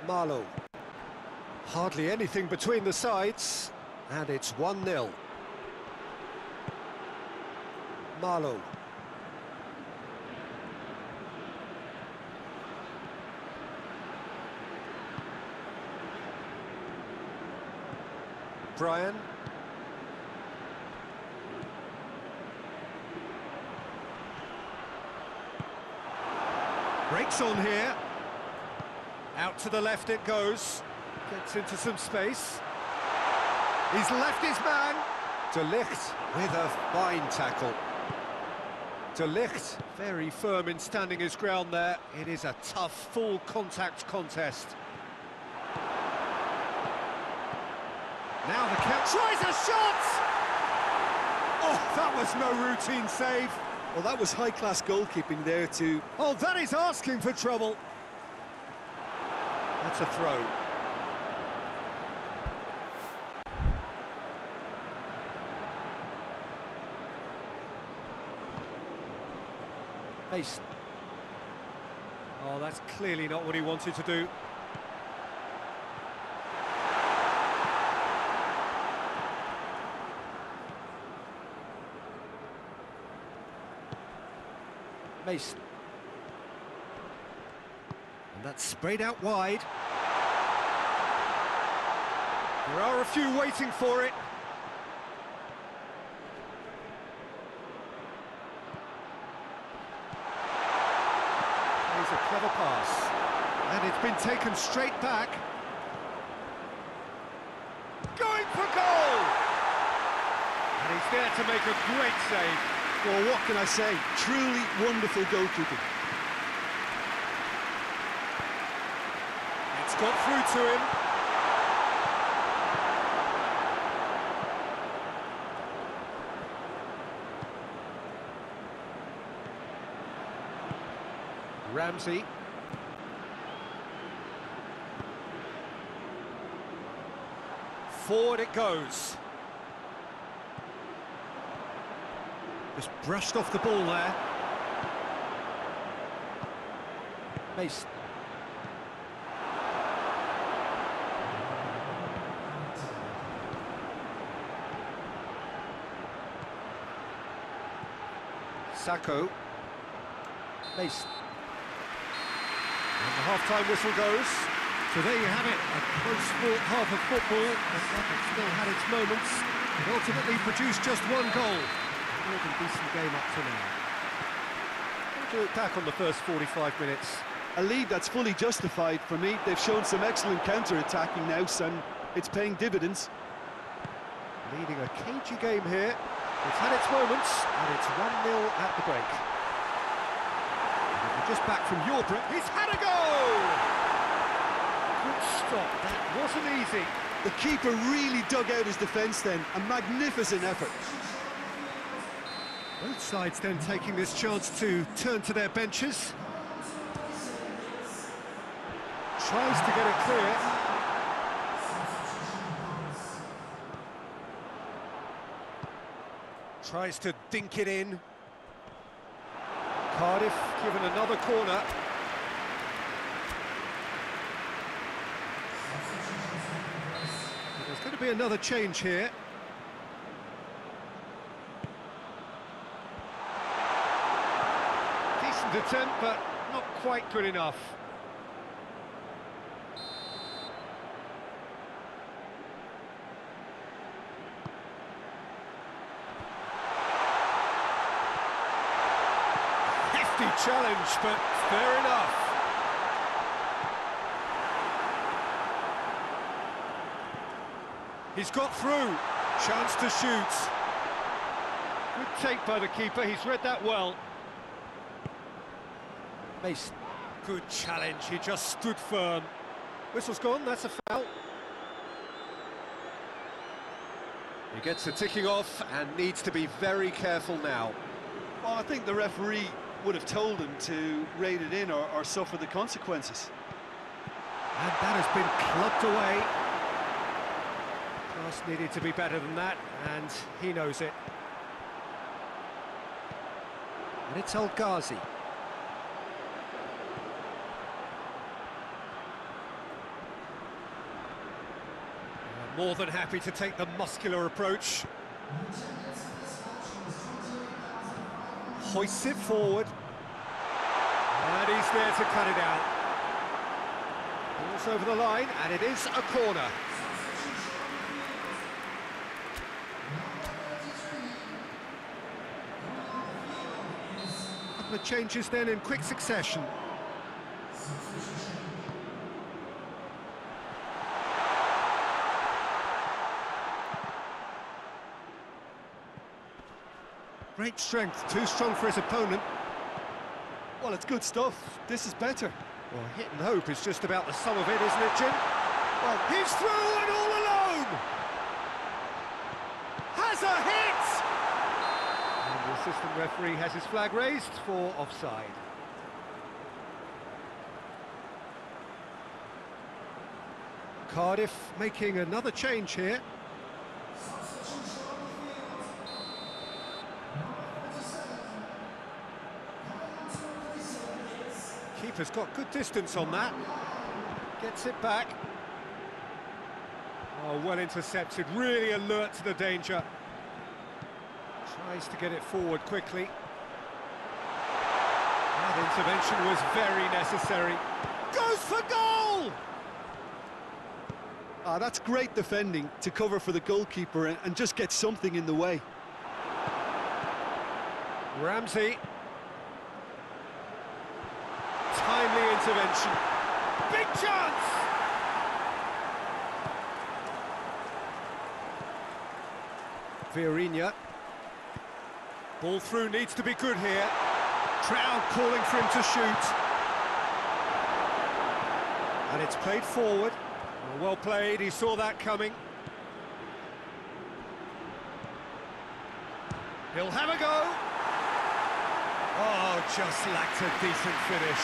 Marlowe. Hardly anything between the sides, and it's 1-0. Marlowe. Brian. Breaks on here. Out to the left it goes. Gets into some space. He's left his man. De Ligt with a fine tackle. De Ligt very firm in standing his ground there. It is a tough, full contact contest. Now the count tries a shot! Oh, that was no routine save. Well, that was high-class goalkeeping there too. Oh, that is asking for trouble. That's a throw. Mason. Oh, that's clearly not what he wanted to do. Mason. And that's sprayed out wide. There are a few waiting for it. There's a clever pass. And it's been taken straight back. going for goal! And he's there to make a great save. Well, what can I say? Truly wonderful goalkeeping. It's got through to him. Ramsey. Forward it goes. Just brushed off the ball there. Mason. Sacco. Mason. And the half-time whistle goes. So there you have it, a close-fought half of football, but that still had its moments. It ultimately produced just one goal. More than decent game up to now. How do you look back on the first 45 minutes? A lead that's fully justified for me. They've shown some excellent counter-attacking now, and it's paying dividends. Leading a cagey game here. It's had its moments, and it's 1-0 at the break. And if we're just back from your break, he's had a goal! Good stop, that wasn't easy. The keeper really dug out his defence then, a magnificent effort. Both sides then taking this chance to turn to their benches. Tries to get it clear. Tries to dink it in. Cardiff given another corner. There's going to be another change here. Decent attempt, but not quite good enough. Hefty challenge, but fair enough. He's got through. Chance to shoot. Good take by the keeper, he's read that well. Mason. Good challenge, he just stood firm. Whistle's gone, that's a foul. He gets the ticking off and needs to be very careful now. Well, I think the referee would have told him to rate it in or suffer the consequences. And that has been clubbed away. Pass needed to be better than that, and he knows it. And it's El Ghazi. More than happy to take the muscular approach. Hoists it forward. And he's there to cut it out. Ball's over the line, and it is a corner. A couple of changes then in quick succession. Great strength, too strong for his opponent. Well, it's good stuff. This is better. Well, hit and hope is just about the sum of it, isn't it, Jim? Well, he's through and all alone! Has a hit! And the assistant referee has his flag raised for offside. Cardiff making another change here. Keeper's got good distance on that. Gets it back. Oh, well intercepted, really alert to the danger. Tries to get it forward quickly. That intervention was very necessary. Goes for goal! That's great defending to cover for the goalkeeper and just get something in the way. Ramsey. Timely intervention. Big chance! Vieirinha. Ball through needs to be good here. Crowd calling for him to shoot. And it's played forward. Well played, he saw that coming. He'll have a go. Oh, just lacked a decent finish.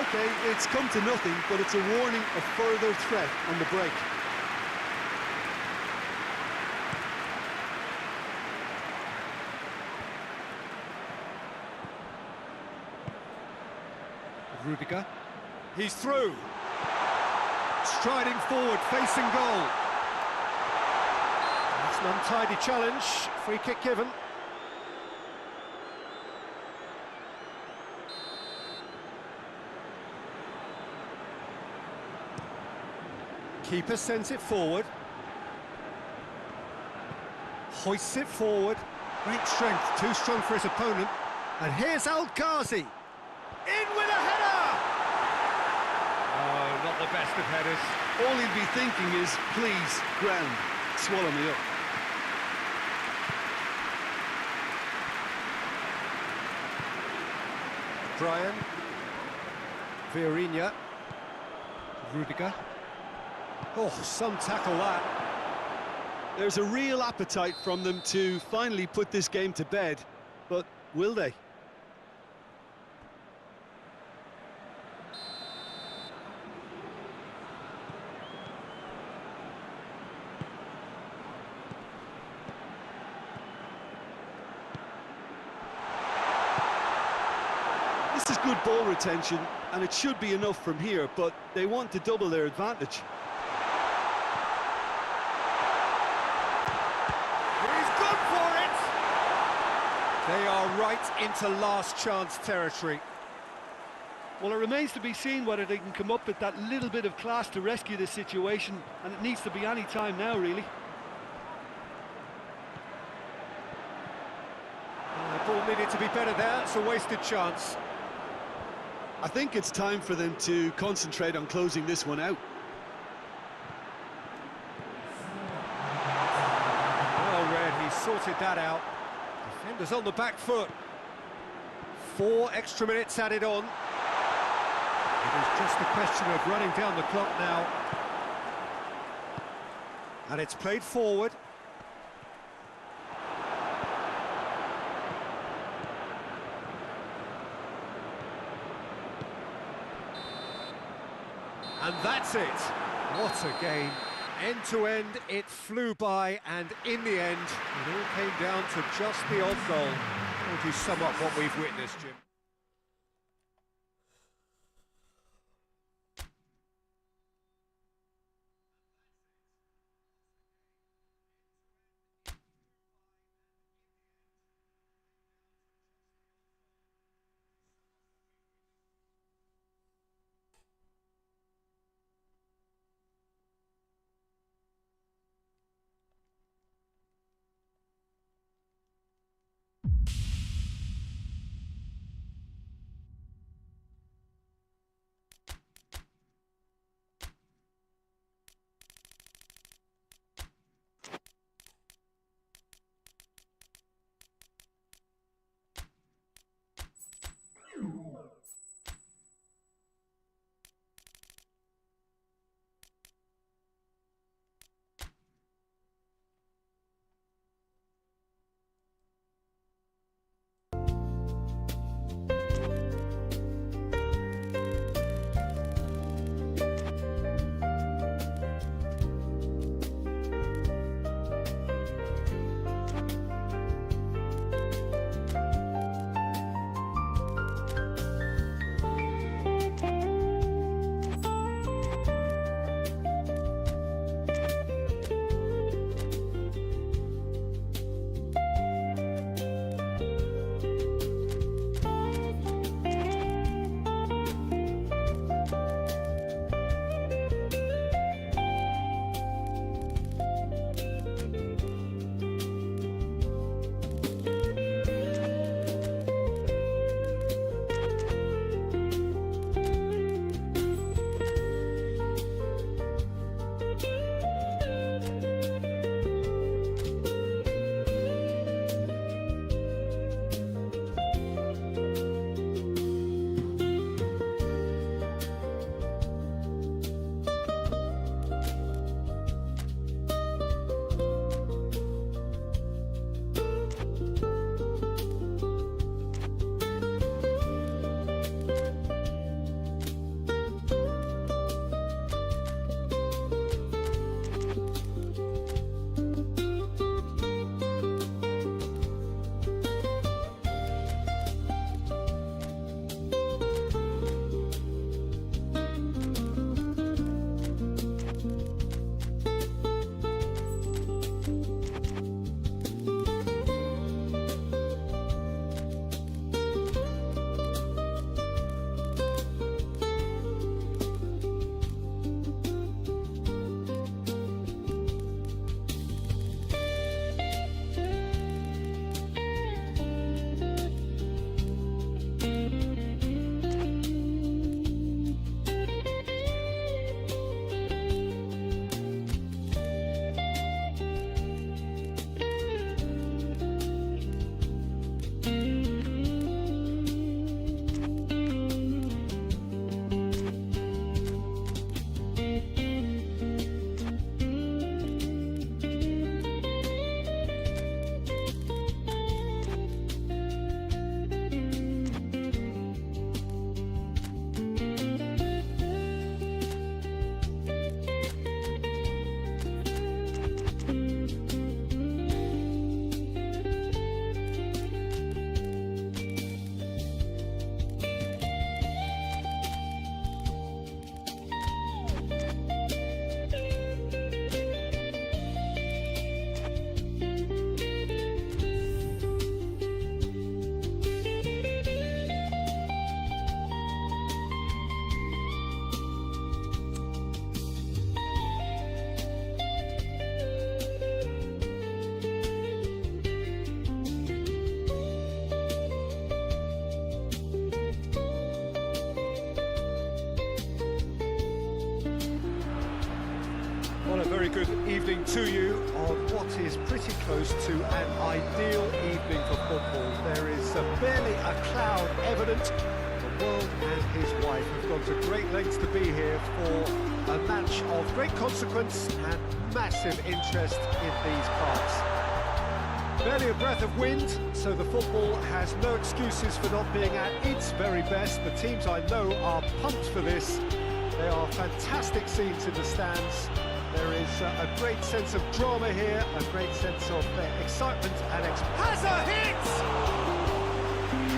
Okay, it's come to nothing, but it's a warning of further threat on the break. Rudiger. He's through. Striding forward, facing goal. That's an untidy challenge. Free kick given. Keeper sends it forward. Hoists it forward. Great strength, too strong for his opponent. And here's Al Ghazi. In with a header! Oh, not the best of headers. All he'd be thinking is, please, ground, swallow me up. Brian. Vieirinha. Rudiger. Oh, some tackle that. There's a real appetite from them to finally put this game to bed, but will they? This is good ball retention, and it should be enough from here, but they want to double their advantage. He's gone for it! They are right into last chance territory. Well, it remains to be seen whether they can come up with that little bit of class to rescue this situation, and it needs to be any time now, really. The ball needed to be better there, it's a wasted chance. I think it's time for them to concentrate on closing this one out. Well read, he sorted that out. Defenders on the back foot. 4 extra minutes added on. It is just a question of running down the clock now. And it's played forward. And that's it. What a game. End to end, it flew by, and in the end, it all came down to just the odd goal. How would you sum up what we've witnessed, Jim? very good evening to you on what is pretty close to an ideal evening for football. There is barely a cloud evident. The world and his wife have gone to great lengths to be here for a match of great consequence and massive interest in these parts. Barely a breath of wind, so the football has no excuses for not being at its very best. The teams I know are pumped for this. They are fantastic scenes in the stands. There is a great sense of drama here, a great sense of excitement and has a hit!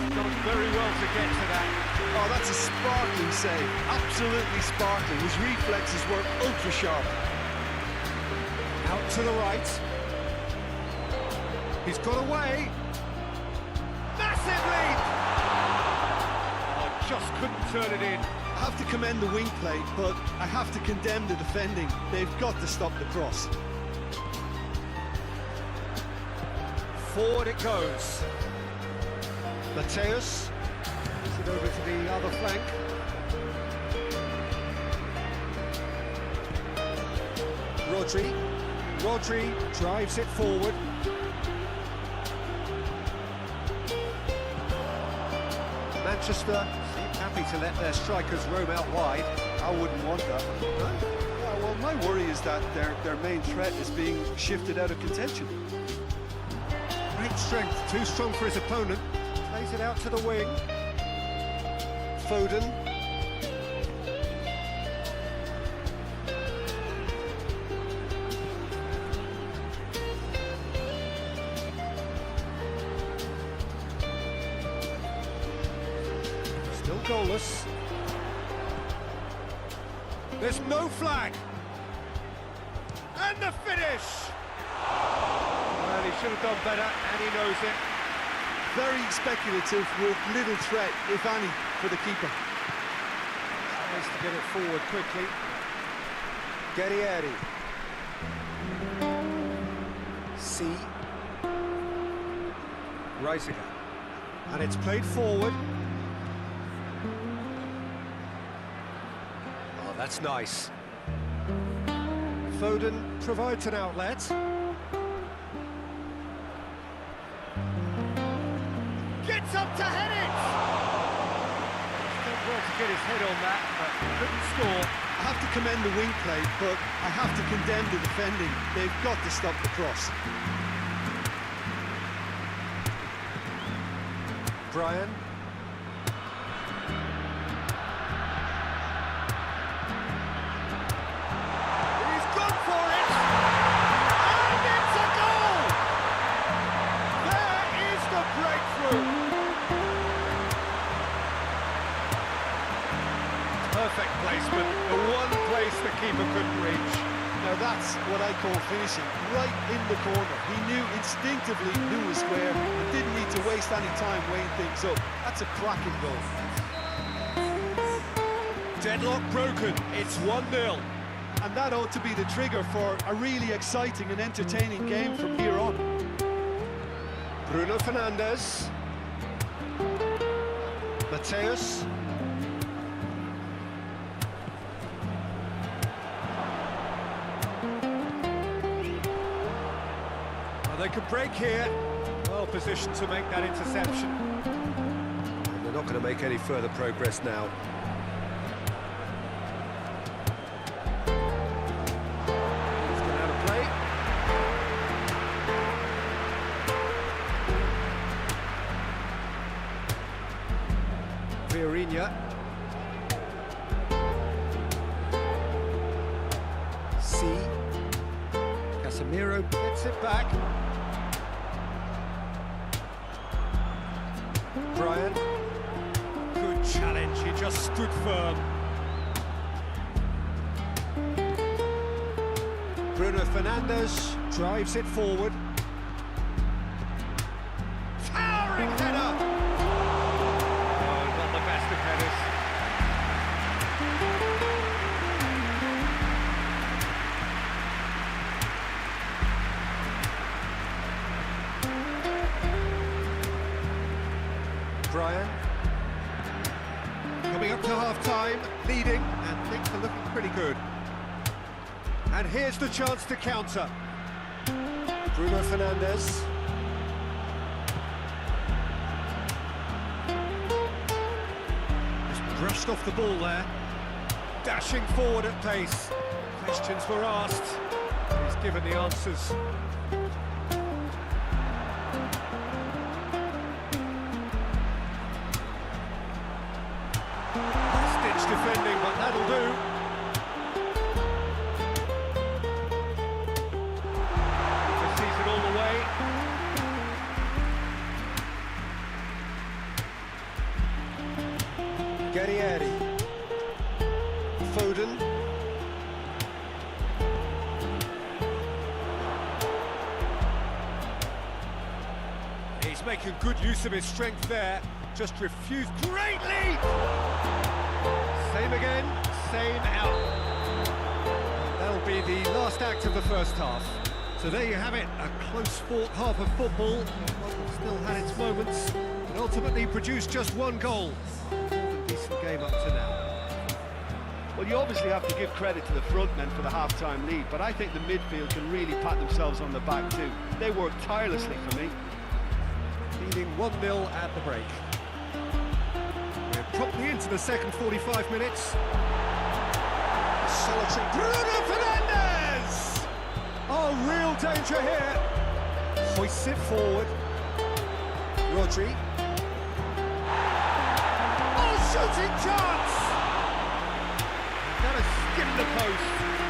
Done very well to get to that. Oh, that's a sparkling save, absolutely sparkling. His reflexes were ultra sharp. Out to the right. He's got away. Massive lead! Oh, just couldn't turn it in. I have to commend the wing play, but I have to condemn the defending. They've got to stop the cross. Forward it goes. Mateus. Puts it over to the other flank. Rodri drives it forward. Manchester seem happy to let their strikers roam out wide. I wouldn't want that. Yeah, well, my worry is that their main threat is being shifted out of contention. Great strength, too strong for his opponent. Plays it out to the wing. Foden. Still goalless. There's no flag. And the finish! Well, he should have done better, and he knows it. Very speculative with little threat, if any, for the keeper. Tries to get it forward quickly. Ganti. C. Rising. And it's played forward. Oh, that's nice. Foden provides an outlet. Gets up to head it! Did well to get his head on that, but couldn't score. I have to commend the wing play, but I have to condemn the defending. They've got to stop the cross. Brian. He's gone for it! And it's a goal! There is the breakthrough! Perfect placement, the one place the keeper couldn't reach. Now that's what I call finishing, right in the corner. He knew instinctively who was where and didn't need to waste any time weighing things up. That's a cracking goal. Deadlock broken, it's 1-0. And that ought to be the trigger for a really exciting and entertaining game from here on. Bruno Fernandes. Mateus. They could break here. Well positioned to make that interception. And they're not going to make any further progress now. He's gone out of play. Vieirinha. C. Casemiro gets it back. Brian, good challenge, he just stood firm. Bruno Fernandes drives it forward. Towering header! Oh, not the best of headers. Brian. Coming up to half-time, leading, and things are looking pretty good. And here's the chance to counter. Bruno Fernandes. Just brushed off the ball there. Dashing forward at pace. Questions were asked. He's given the answers. Stitch defending, but that'll do. Sees it all the way. Ganti, Foden, He's making good use of his strength there. Just refused. Great lead! Same again, same out. That'll be the last act of the first half. So there you have it, a close-fought half of football. Still had its moments, but ultimately produced just one goal. More than decent game up to now. Well, you obviously have to give credit to the front men for the half-time lead, but I think the midfield can really pat themselves on the back too. They worked tirelessly for me. Leading 1-0 at the break. We're promptly into the second 45 minutes. solitary. Bruno Fernandes! Oh, real danger here. Hoists it forward. Rodri. Oh, shooting chance! Gotta skim the post.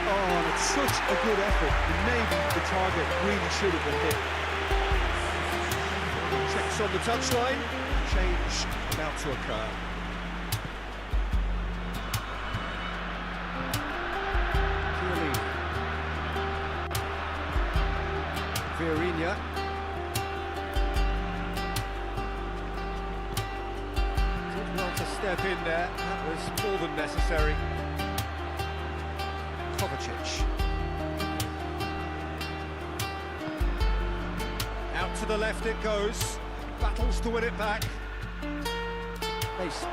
Oh, and it's such a good effort. And maybe the target really should have been hit. Checks on the touchline. Change about to occur. Vieirinha. Did well to step in there. That was more than necessary. Kovacic. Out to the left it goes. Battles to win it back. Base.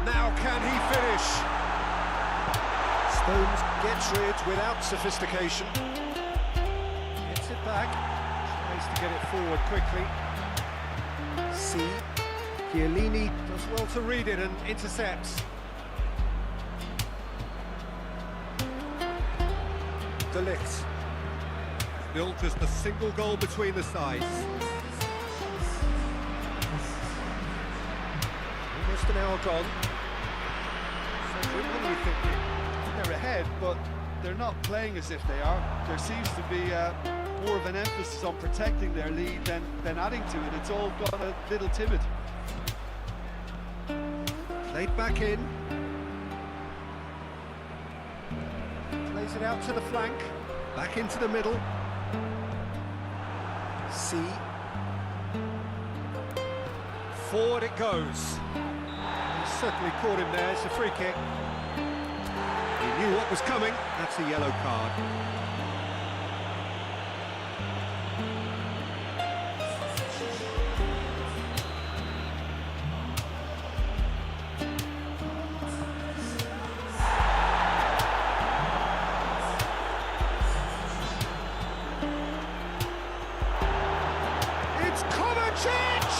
Now can he finish? Stones gets rid without sophistication. Gets it back. Tries to get it forward quickly. Chiellini does well to read it and intercepts. De Ligt. Still just a single goal between the sides. Almost an hour gone. So what are you thinking? They're ahead, but they're not playing as if they are. There seems to be more of an emphasis on protecting their lead than adding to it. It's all gone a little timid. Played back in. Plays it out to the flank. Back into the middle. Forward it goes. He certainly caught him there. It's a free kick. He knew what was coming. That's a yellow card. It's Kovacic!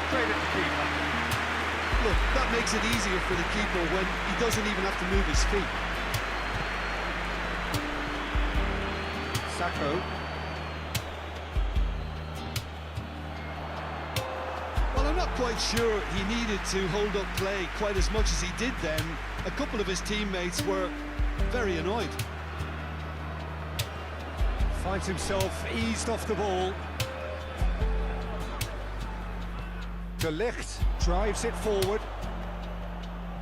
Straight at the keeper. Look, that makes it easier for the keeper when he doesn't even have to move his feet. Sacco. Well, I'm not quite sure he needed to hold up play quite as much as he did then. A couple of his teammates were very annoyed. Finds himself eased off the ball. De Ligt drives it forward.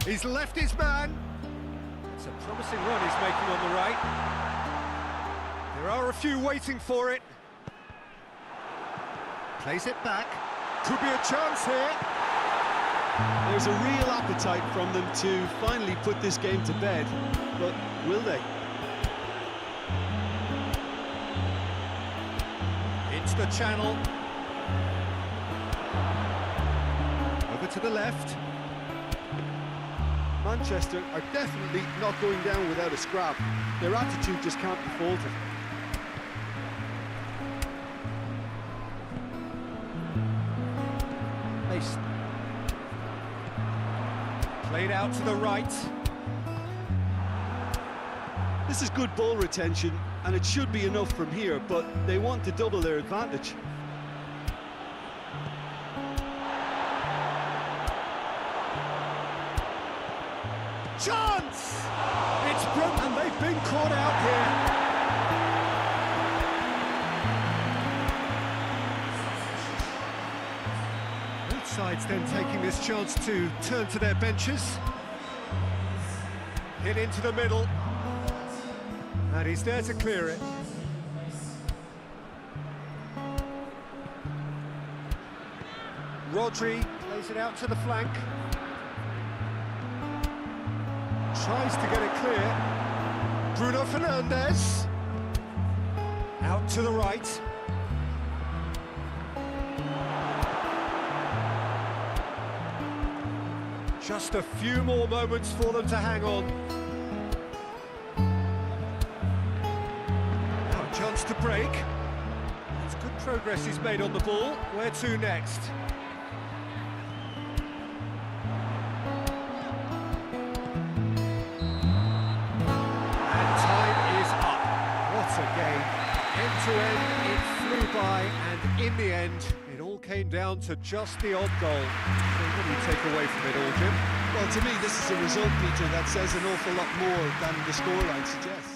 He's left his man. It's a promising run he's making on the right. There are a few waiting for it. Plays it back. Could be a chance here. There's a real appetite from them to finally put this game to bed, but will they? Into the channel. Over to the left. Manchester are definitely not going down without a scrap. Their attitude just can't be faulted. Mason. Played out to the right. This is good ball retention, and it should be enough from here, but they want to double their advantage. Chance! It's broken, and they've been caught out here. Both sides then taking this chance to turn to their benches. Hit into the middle. And he's there to clear it. Rodri plays it out to the flank. Tries to get it clear. Bruno Fernandes. Out to the right. Just a few more moments for them to hang on. Now a chance to break. It's good progress he's made on the ball. Where to next? End-to-end, it flew by, and in the end, it all came down to just the odd goal. So what do you take away from it all, Jim? Well, to me, this is a result, Peter, that says an awful lot more than the scoreline suggests.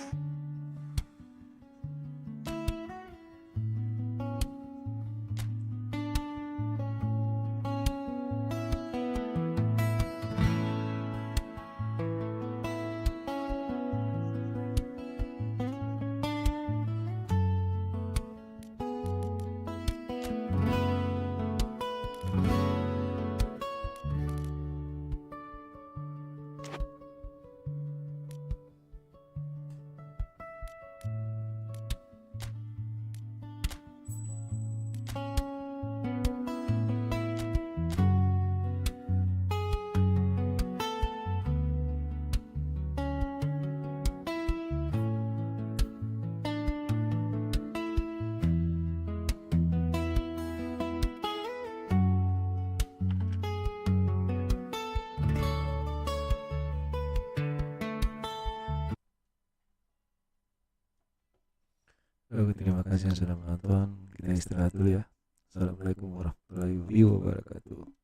Oke, terima kasih yang sudah menonton. Kita istirahat dulu ya. Assalamualaikum warahmatullahi wabarakatuh.